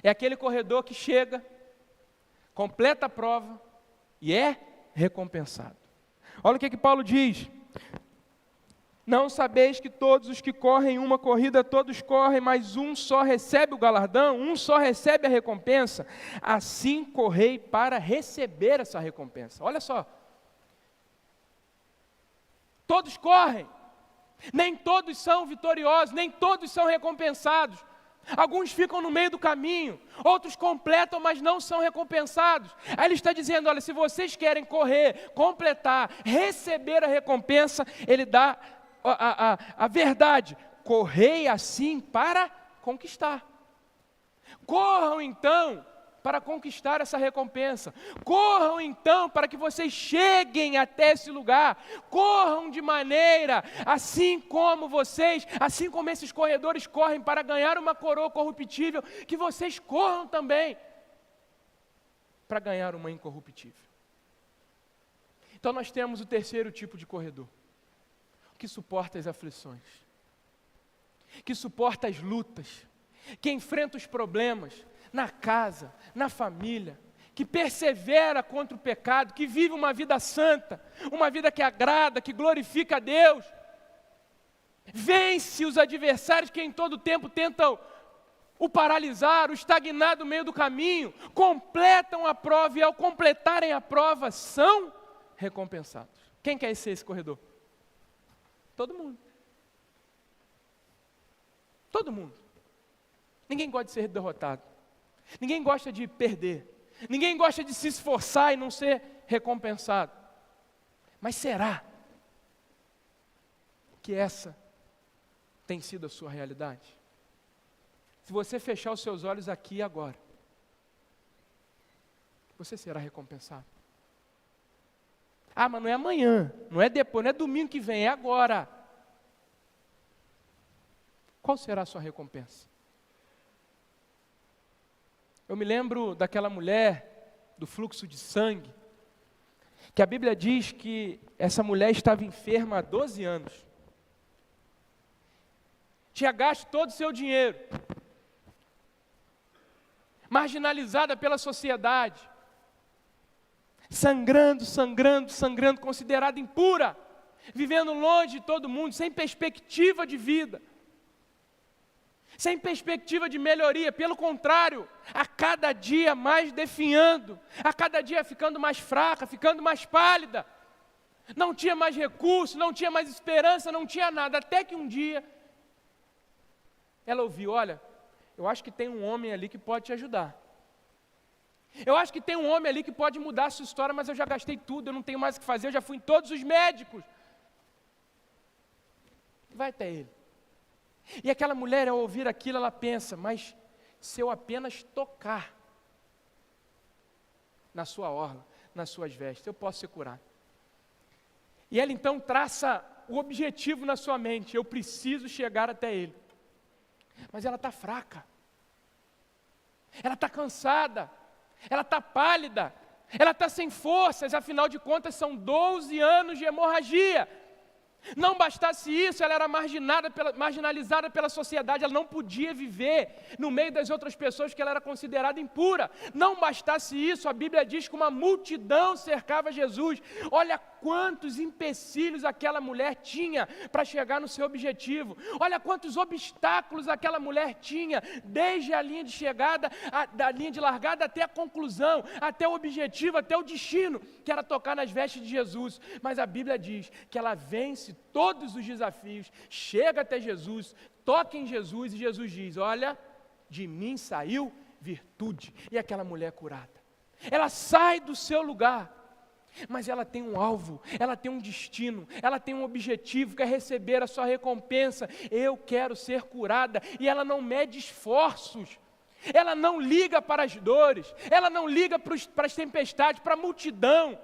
é aquele corredor que chega, completa a prova e é recompensado. Olha o que Paulo diz: não sabeis que todos os que correm uma corrida, todos correm, mas um só recebe o galardão, um só recebe a recompensa. Assim correi para receber essa recompensa. Olha só. Todos correm, nem todos são vitoriosos, nem todos são recompensados. Alguns ficam no meio do caminho, outros completam, mas não são recompensados. Aí ele está dizendo: olha, se vocês querem correr, completar, receber a recompensa, ele dá a verdade: correi assim para conquistar. Corram então para conquistar essa recompensa. Corram então para que vocês cheguem até esse lugar. Corram de maneira assim como esses corredores correm para ganhar uma coroa corruptível, que vocês corram também para ganhar uma incorruptível. Então nós temos o terceiro tipo de corredor, que suporta as aflições, que suporta as lutas, que enfrenta os problemas na casa, na família, que persevera contra o pecado, que vive uma vida santa, uma vida que agrada, que glorifica a Deus, vence os adversários que em todo tempo tentam o paralisar, o estagnar do meio do caminho, completam a prova e ao completarem a prova são recompensados. Quem quer ser esse corredor? Todo mundo. Todo mundo. Ninguém gosta de ser derrotado. Ninguém gosta de perder. Ninguém gosta de se esforçar e não ser recompensado. Mas será que essa tem sido a sua realidade? Se você fechar os seus olhos aqui e agora, você será recompensado. Ah, mas não é amanhã, não é depois, não é domingo que vem, é agora. Qual será a sua recompensa? Eu me lembro daquela mulher do fluxo de sangue, que a Bíblia diz que essa mulher estava enferma há 12 anos. Tinha gasto todo o seu dinheiro, marginalizada pela sociedade, sangrando, considerada impura, vivendo longe de todo mundo, sem perspectiva de vida, sem perspectiva de melhoria, pelo contrário, a cada dia mais definhando, a cada dia ficando mais fraca, ficando mais pálida, não tinha mais recurso, não tinha mais esperança, não tinha nada, até que um dia, ela ouviu: olha, eu acho que tem um homem ali que pode te ajudar, eu acho que tem um homem ali que pode mudar a sua história, mas eu já gastei tudo, eu não tenho mais o que fazer, eu já fui em todos os médicos. Vai até ele. E aquela mulher, ao ouvir aquilo, ela pensa: mas se eu apenas tocar na sua orla, nas suas vestes, eu posso ser curado. E ela então traça o objetivo na sua mente: eu preciso chegar até ele. Mas ela está fraca, ela está cansada, ela está pálida, ela está sem forças, afinal de contas são 12 anos de hemorragia. Não bastasse isso, ela era marginalizada pela sociedade, ela não podia viver no meio das outras pessoas, que ela era considerada impura. Não bastasse isso, a Bíblia diz que uma multidão cercava Jesus. Olha quantos empecilhos aquela mulher tinha para chegar no seu objetivo. Olha quantos obstáculos aquela mulher tinha, desde a linha de chegada, da linha de largada até a conclusão, até o objetivo, até o destino, que era tocar nas vestes de Jesus. Mas a Bíblia diz que ela vence todos os desafios, chega até Jesus, toca em Jesus, e Jesus diz: olha, de mim saiu virtude. E aquela mulher curada, ela sai do seu lugar, mas ela tem um alvo, ela tem um destino, ela tem um objetivo, que é receber a sua recompensa. Eu quero ser curada, e ela não mede esforços, ela não liga para as dores, ela não liga para as tempestades, para a multidão,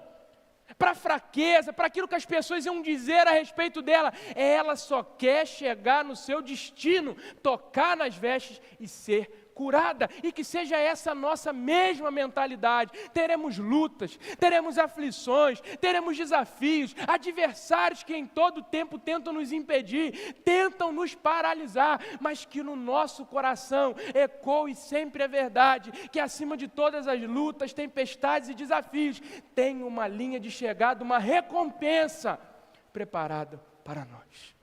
para a fraqueza, para aquilo que as pessoas iam dizer a respeito dela. Ela só quer chegar no seu destino, tocar nas vestes e ser curada. E que seja essa a nossa mesma mentalidade. Teremos lutas, teremos aflições, teremos desafios, adversários que em todo tempo tentam nos impedir, tentam nos paralisar, mas que no nosso coração ecoe sempre a verdade, que acima de todas as lutas, tempestades e desafios, tem uma linha de chegada, uma recompensa preparada para nós.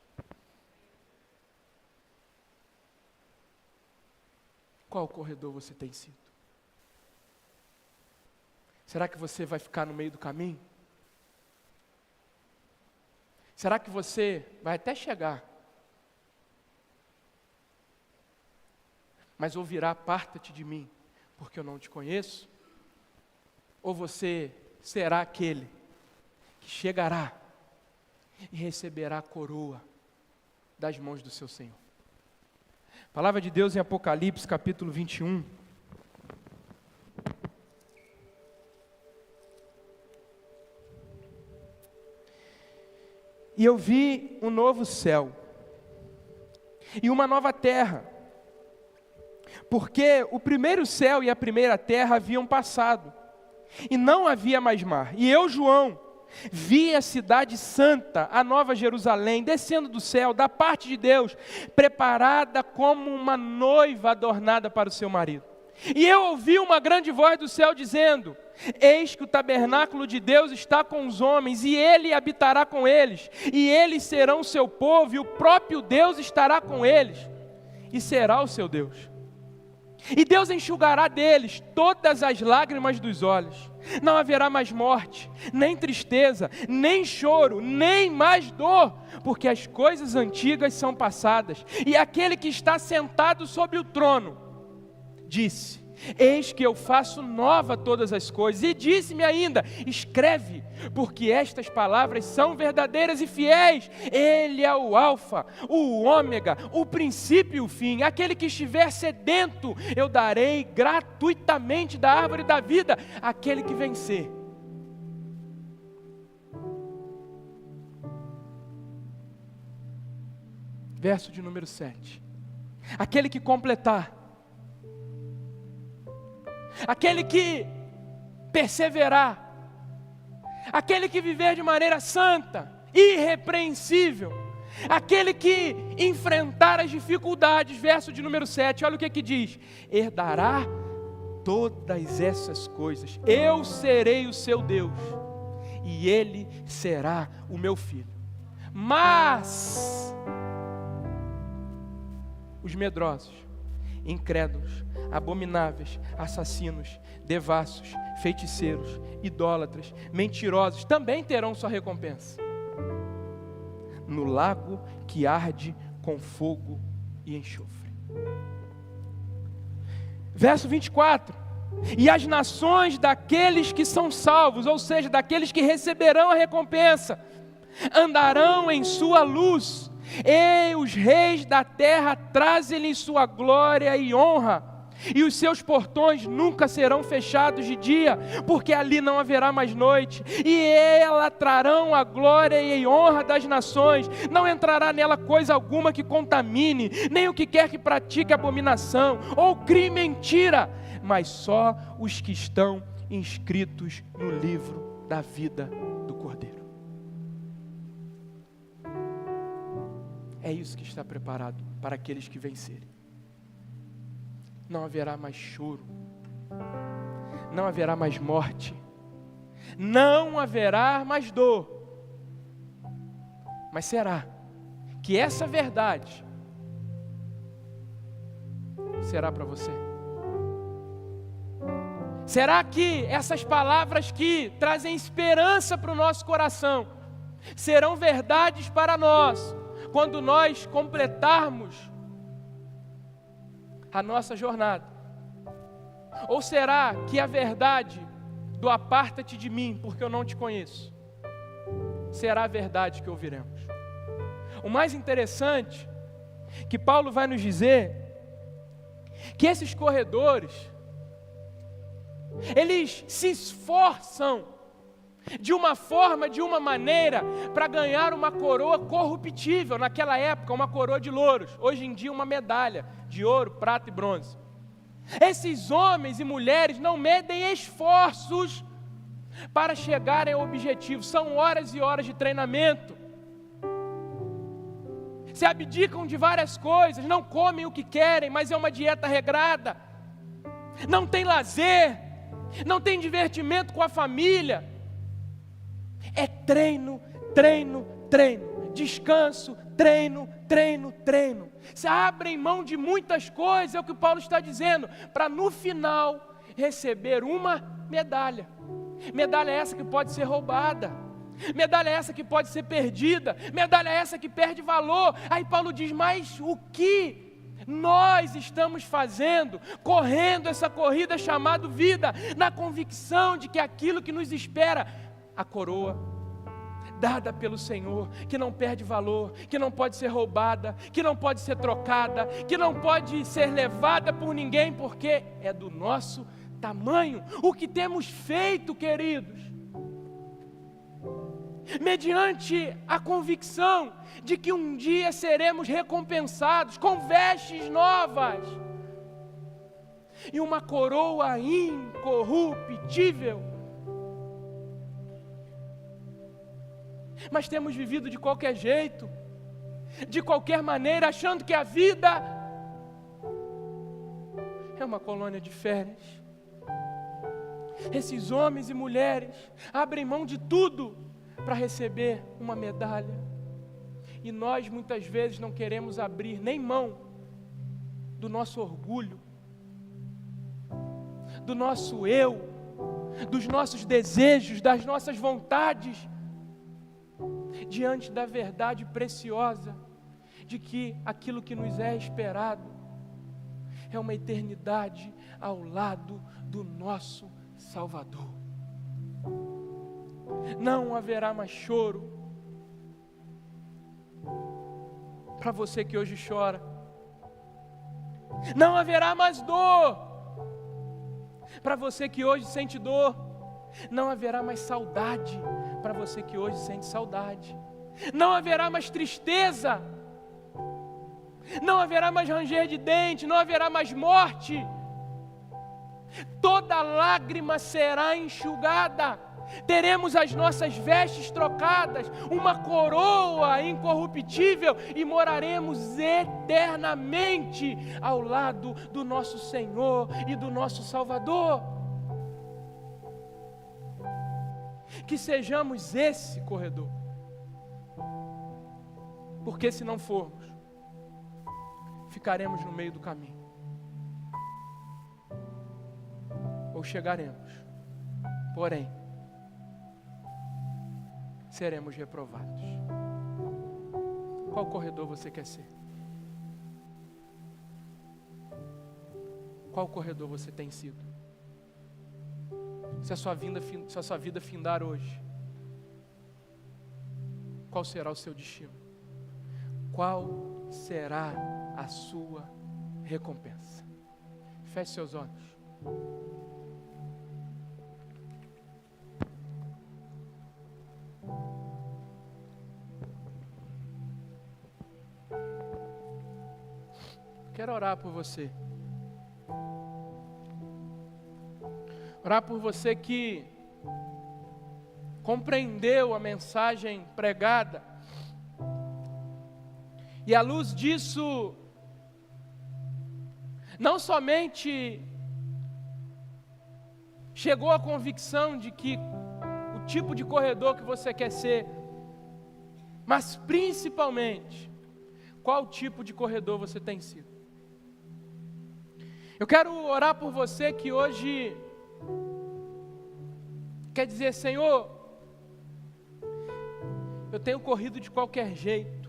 Qual corredor você tem sido? Será que você vai ficar no meio do caminho? Será que você vai até chegar, mas ouvirá: aparta-te de mim, porque eu não te conheço? Ou você será aquele que chegará e receberá a coroa das mãos do seu Senhor. Palavra de Deus em Apocalipse, capítulo 21. E eu vi um novo céu e uma nova terra, porque o primeiro céu e a primeira terra haviam passado, e não havia mais mar. E eu, João, vi a cidade santa, a nova Jerusalém, descendo do céu, da parte de Deus, preparada como uma noiva adornada para o seu marido. E eu ouvi uma grande voz do céu dizendo: eis que o tabernáculo de Deus está com os homens, e Ele habitará com eles, e eles serão seu povo, e o próprio Deus estará com eles, e será o seu Deus. E Deus enxugará deles todas as lágrimas dos olhos. Não haverá mais morte, nem tristeza, nem choro, nem mais dor, porque as coisas antigas são passadas. E aquele que está sentado sobre o trono disse: eis que eu faço nova todas as coisas. E disse-me ainda: escreve, porque estas palavras são verdadeiras e fiéis. Ele é o alfa, o ômega, o princípio e o fim. Aquele que estiver sedento, eu darei gratuitamente da árvore da vida. Aquele que vencer. Verso de número 7. Aquele que completar, aquele que perseverar, aquele que viver de maneira santa, irrepreensível, aquele que enfrentar as dificuldades, verso de número 7, olha o que diz: herdará todas essas coisas, eu serei o seu Deus, e ele será o meu filho. Mas os medrosos, incrédulos, abomináveis, assassinos, devassos, feiticeiros, idólatras, mentirosos, também terão sua recompensa no lago que arde com fogo e enxofre. Verso 24: e as nações daqueles que são salvos, ou seja, daqueles que receberão a recompensa, andarão em sua luz, e os reis da terra trazem-lhe sua glória e honra, e os seus portões nunca serão fechados de dia, porque ali não haverá mais noite, e ela trarão a glória e a honra das nações. Não entrará nela coisa alguma que contamine, nem o que quer que pratique abominação, ou crime, mentira, mas só os que estão inscritos no livro da vida do Cordeiro. É isso que está preparado para aqueles que vencerem. Não haverá mais choro, não haverá mais morte, não haverá mais dor. Mas será que essa verdade será para você? Será que essas palavras que trazem esperança para o nosso coração serão verdades para nós quando nós completarmos a nossa jornada? Ou será que a verdade do aparta-te de mim, porque eu não te conheço, será a verdade que ouviremos? O mais interessante que Paulo vai nos dizer que esses corredores, eles se esforçam de uma forma, de uma maneira, para ganhar uma coroa corruptível. Naquela época, uma coroa de louros. Hoje em dia, uma medalha de ouro, prata e bronze. Esses homens e mulheres não medem esforços para chegarem ao objetivo. São horas e horas de treinamento. Se abdicam de várias coisas, não comem o que querem, mas é uma dieta regrada. Não tem lazer, não tem divertimento com a família. É treino, treino, treino, descanso, treino, treino, treino. Se abrem mão de muitas coisas, é o que Paulo está dizendo, para no final receber uma medalha. Medalha essa que pode ser roubada, medalha essa que pode ser perdida, medalha essa que perde valor. Aí Paulo diz: mas o que nós estamos fazendo, correndo essa corrida chamada vida, na convicção de que aquilo que nos espera, a coroa dada pelo Senhor, que não perde valor, que não pode ser roubada, que não pode ser trocada, que não pode ser levada por ninguém, porque é do nosso tamanho. O que temos feito, queridos, mediante a convicção de que um dia seremos recompensados com vestes novas e uma coroa incorruptível. Mas temos vivido de qualquer jeito, de qualquer maneira, achando que a vida é uma colônia de férias. Esses homens e mulheres abrem mão de tudo para receber uma medalha. E nós muitas vezes não queremos abrir nem mão do nosso orgulho, do nosso eu, dos nossos desejos, das nossas vontades, diante da verdade preciosa de que aquilo que nos é esperado é uma eternidade ao lado do nosso Salvador. Não haverá mais choro para você que hoje chora. Não haverá mais dor para você que hoje sente dor. Não haverá mais saudade para você que hoje sente saudade. Não haverá mais tristeza. Não haverá mais ranger de dente. Não haverá mais morte. Toda lágrima será enxugada. Teremos as nossas vestes trocadas, uma coroa incorruptível, e moraremos eternamente ao lado do nosso Senhor e do nosso Salvador. Que sejamos esse corredor, porque se não formos, ficaremos no meio do caminho, ou chegaremos, porém seremos reprovados. Qual corredor você quer ser? Qual corredor você tem sido? Se a sua vida findar hoje, qual será o seu destino? Qual será a sua recompensa? Feche seus olhos. Quero orar por você. Orar por você que compreendeu a mensagem pregada e à luz disso não somente chegou à convicção de que o tipo de corredor que você quer ser, mas principalmente qual tipo de corredor você tem sido. Eu quero orar por você que hoje quer dizer: Senhor, eu tenho corrido de qualquer jeito.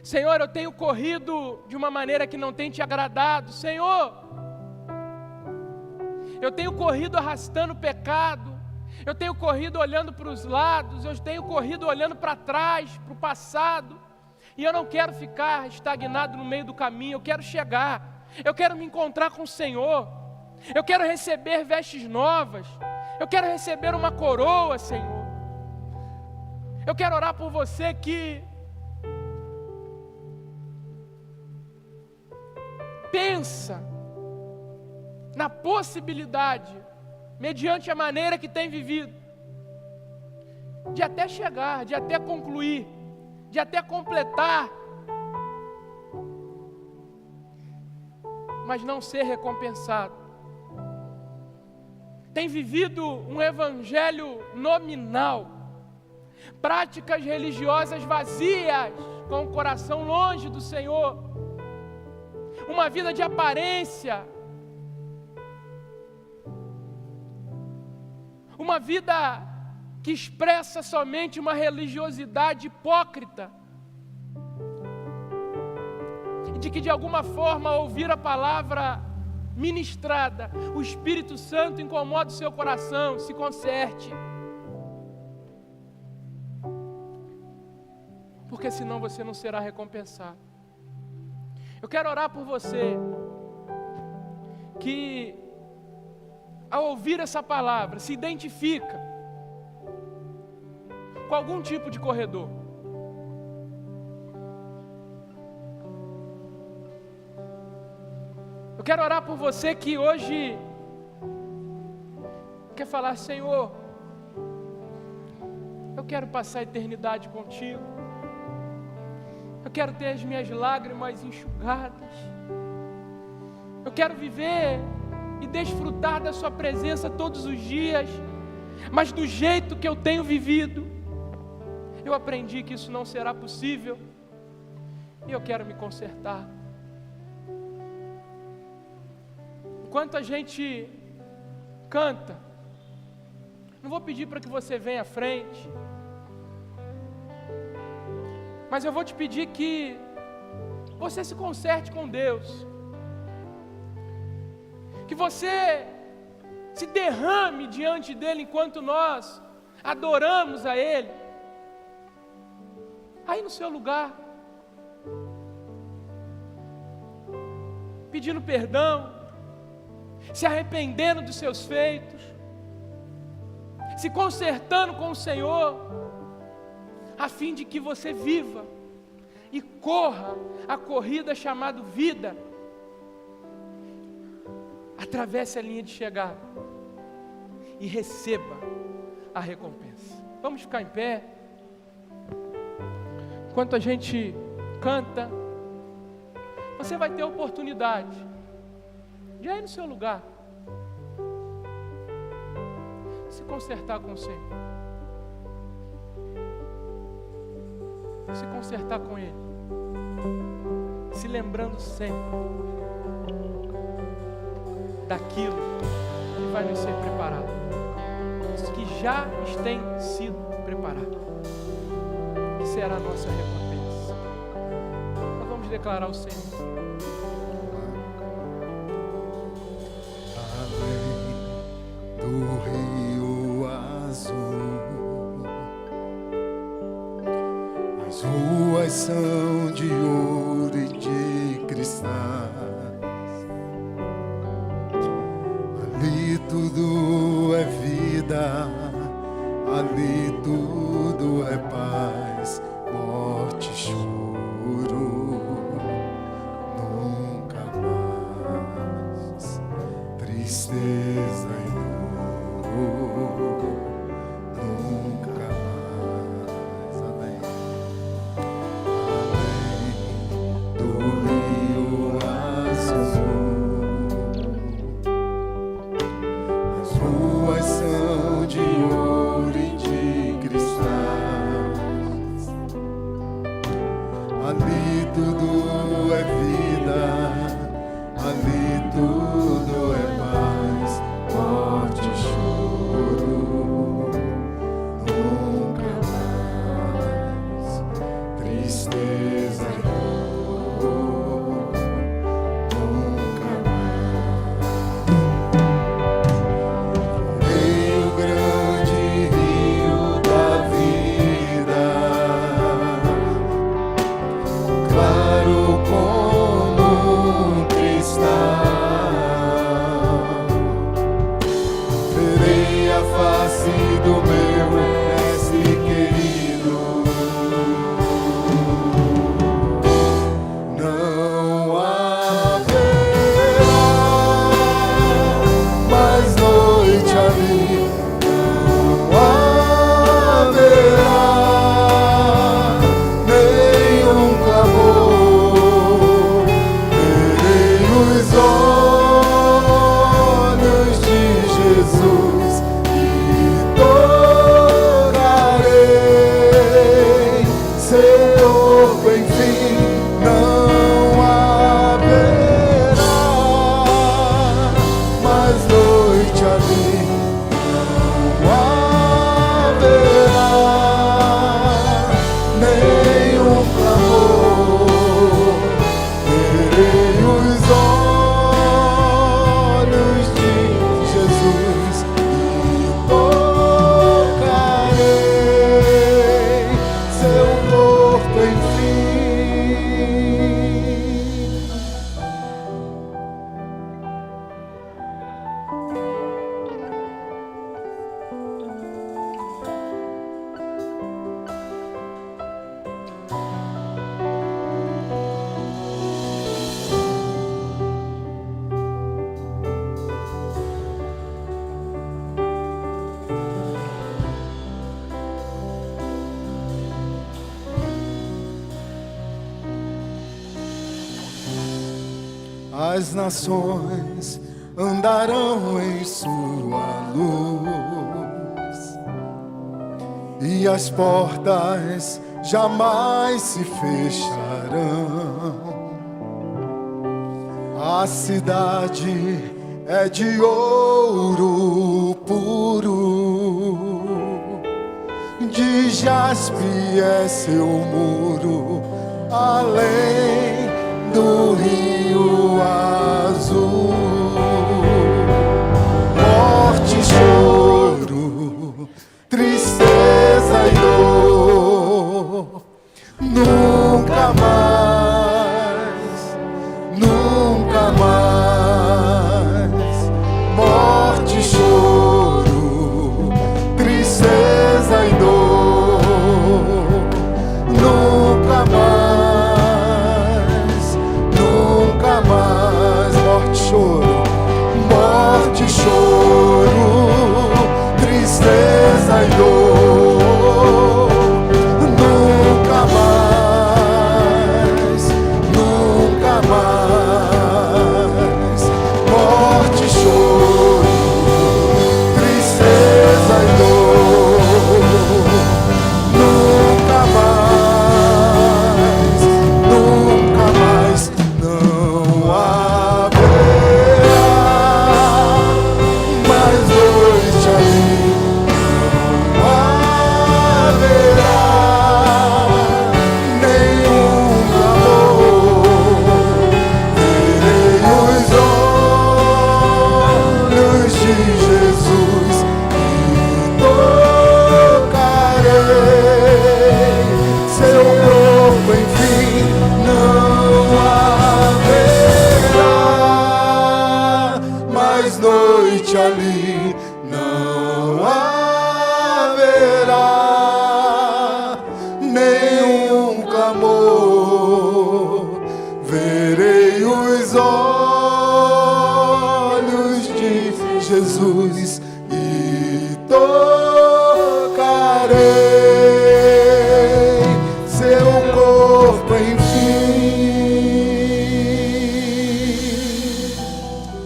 Senhor, eu tenho corrido de uma maneira que não tem te agradado. Senhor, eu tenho corrido arrastando pecado. Eu tenho corrido olhando para os lados. Eu tenho corrido olhando para trás, para o passado. E eu não quero ficar estagnado no meio do caminho. Eu quero chegar. Eu quero me encontrar com o Senhor. Eu quero receber vestes novas. Eu quero receber uma coroa, Senhor. Eu quero orar por você que pensa na possibilidade, mediante a maneira que tem vivido, de até chegar, de até concluir, de até completar, mas não ser recompensado. Tem vivido um evangelho nominal, práticas religiosas vazias, com o coração longe do Senhor, uma vida de aparência, uma vida que expressa somente uma religiosidade hipócrita, de que de alguma forma ao ouvir a palavra ministrada, o Espírito Santo incomoda o seu coração, se conserte. porque senão você não será recompensado. Eu quero orar por você, que ao ouvir essa palavra, se identifica com algum tipo de corredor. Eu quero orar por você que hoje quer falar: Senhor, eu quero passar a eternidade contigo, eu quero ter as minhas lágrimas enxugadas, eu quero viver e desfrutar da sua presença todos os dias, mas do jeito que eu tenho vivido, eu aprendi que isso não será possível, e eu quero me consertar. Enquanto a gente canta, não vou pedir para que você venha à frente, mas eu vou te pedir que você se conserte com Deus, que você se derrame diante dEle enquanto nós adoramos a Ele, aí no seu lugar, pedindo perdão, se arrependendo dos seus feitos, se consertando com o Senhor, a fim de que você viva e corra a corrida chamada vida, atravesse a linha de chegada e receba a recompensa. Vamos ficar em pé, enquanto a gente canta. Você vai ter a oportunidade de ir no seu lugar, se consertar com o Senhor, se consertar com Ele, se lembrando sempre daquilo que vai nos ser preparado, que já tem sido preparado, que será a nossa recompensa. Nós vamos declarar o Senhor. Do Rio Azul, as ruas são de ouro e de cristais, ali tudo é vida, ali tudo é paz, morte e choro, nunca mais, tristeza e nunca mais, além do Rio Azul, as ruas são de ouro e de cristais, ali tudo é vida, ali tudo é paz, morte e choro, nunca mais, tristeza e dor, nunca mais. Rio grande, rio da vida, claro como as nações andarão em sua luz, e as portas jamais se fecharão. A cidade é de ouro puro, de jaspe é seu muro, além do rio azul. Morte, choro, tristeza e dor, nunca mais, nunca mais. Morte, choro, tristeza e dor, nunca mais, nunca mais. Morte, choro, morte, choro, tristeza e dor, nunca mais, nunca mais. Morte, choro, tristeza e dor, nunca mais, nunca mais. Não haverá mais noite ali, não haverá nenhum amor. Verei os olhos de Jesus e tocarei seu corpo, enfim. Não haverá mais noite ali, não haverá nenhum clamor. Verei os olhos de Jesus e tocarei seu corpo, enfim.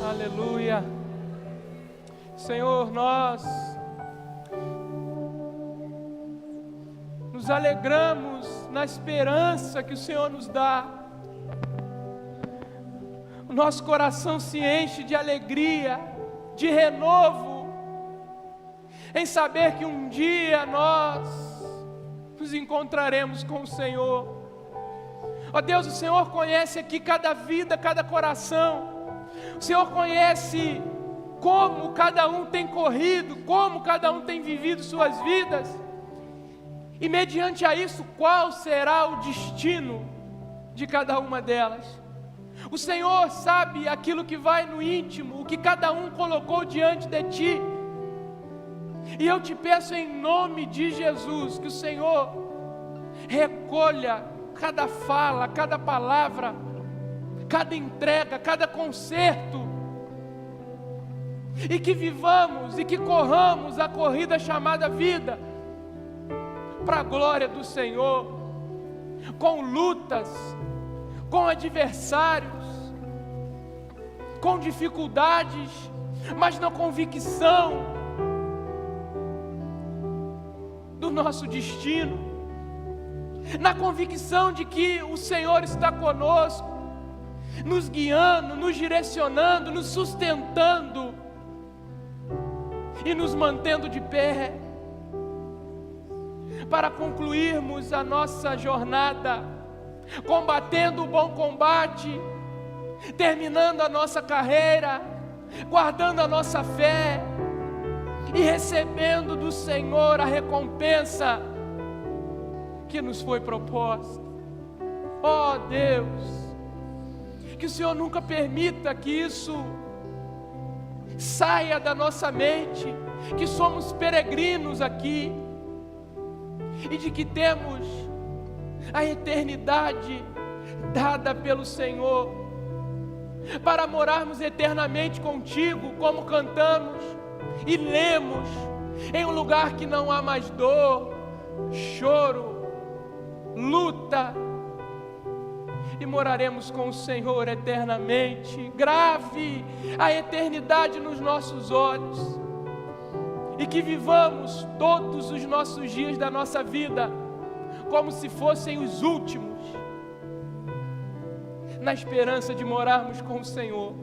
Aleluia. Senhor, nós nos alegramos na esperança que o Senhor nos dá. O nosso coração se enche de alegria, de renovo, em saber que um dia nós nos encontraremos com o Senhor. Ó Deus, o Senhor conhece aqui cada vida, cada coração. O Senhor conhece como cada um tem corrido, como cada um tem vivido suas vidas. E mediante a isso, qual será o destino de cada uma delas? O Senhor sabe aquilo que vai no íntimo, o que cada um colocou diante de Ti. E eu te peço em nome de Jesus, que o Senhor recolha cada fala, cada palavra, cada entrega, cada conserto, e que vivamos e que corramos a corrida chamada vida, para a glória do Senhor, com lutas, com adversários, com dificuldades, mas na convicção do nosso destino, na convicção de que o Senhor está conosco, nos guiando, nos direcionando, nos sustentando e nos mantendo de pé, para concluirmos a nossa jornada, combatendo o bom combate, terminando a nossa carreira, guardando a nossa fé e recebendo do Senhor a recompensa que nos foi proposta. Ó Deus, que o Senhor nunca permita que isso saia da nossa mente, que somos peregrinos aqui e de que temos a eternidade dada pelo Senhor, para morarmos eternamente contigo, como cantamos e lemos, em um lugar que não há mais dor, choro, luta, e moraremos com o Senhor eternamente. Grave a eternidade nos nossos olhos e que vivamos todos os nossos dias da nossa vida como se fossem os últimos, na esperança de morarmos com o Senhor.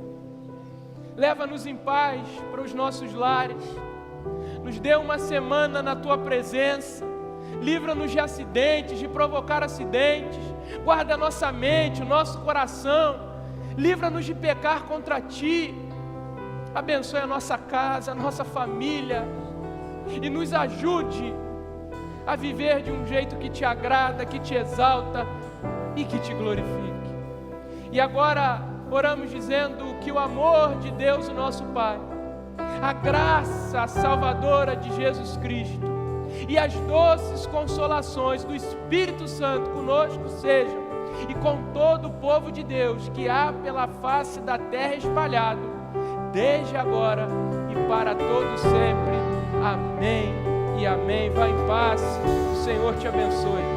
Leva-nos em paz para os nossos lares, nos dê uma semana na Tua presença, livra-nos de acidentes, de provocar acidentes, guarda a nossa mente, o nosso coração, livra-nos de pecar contra Ti, abençoe a nossa casa, a nossa família, e nos ajude a viver de um jeito que Te agrada, que Te exalta e que Te glorifique. E agora oramos dizendo que o amor de Deus, o nosso Pai, a graça salvadora de Jesus Cristo e as doces consolações do Espírito Santo conosco sejam, e com todo o povo de Deus que há pela face da terra espalhado, desde agora e para todos sempre. Amém e amém. Vá em paz, o Senhor te abençoe.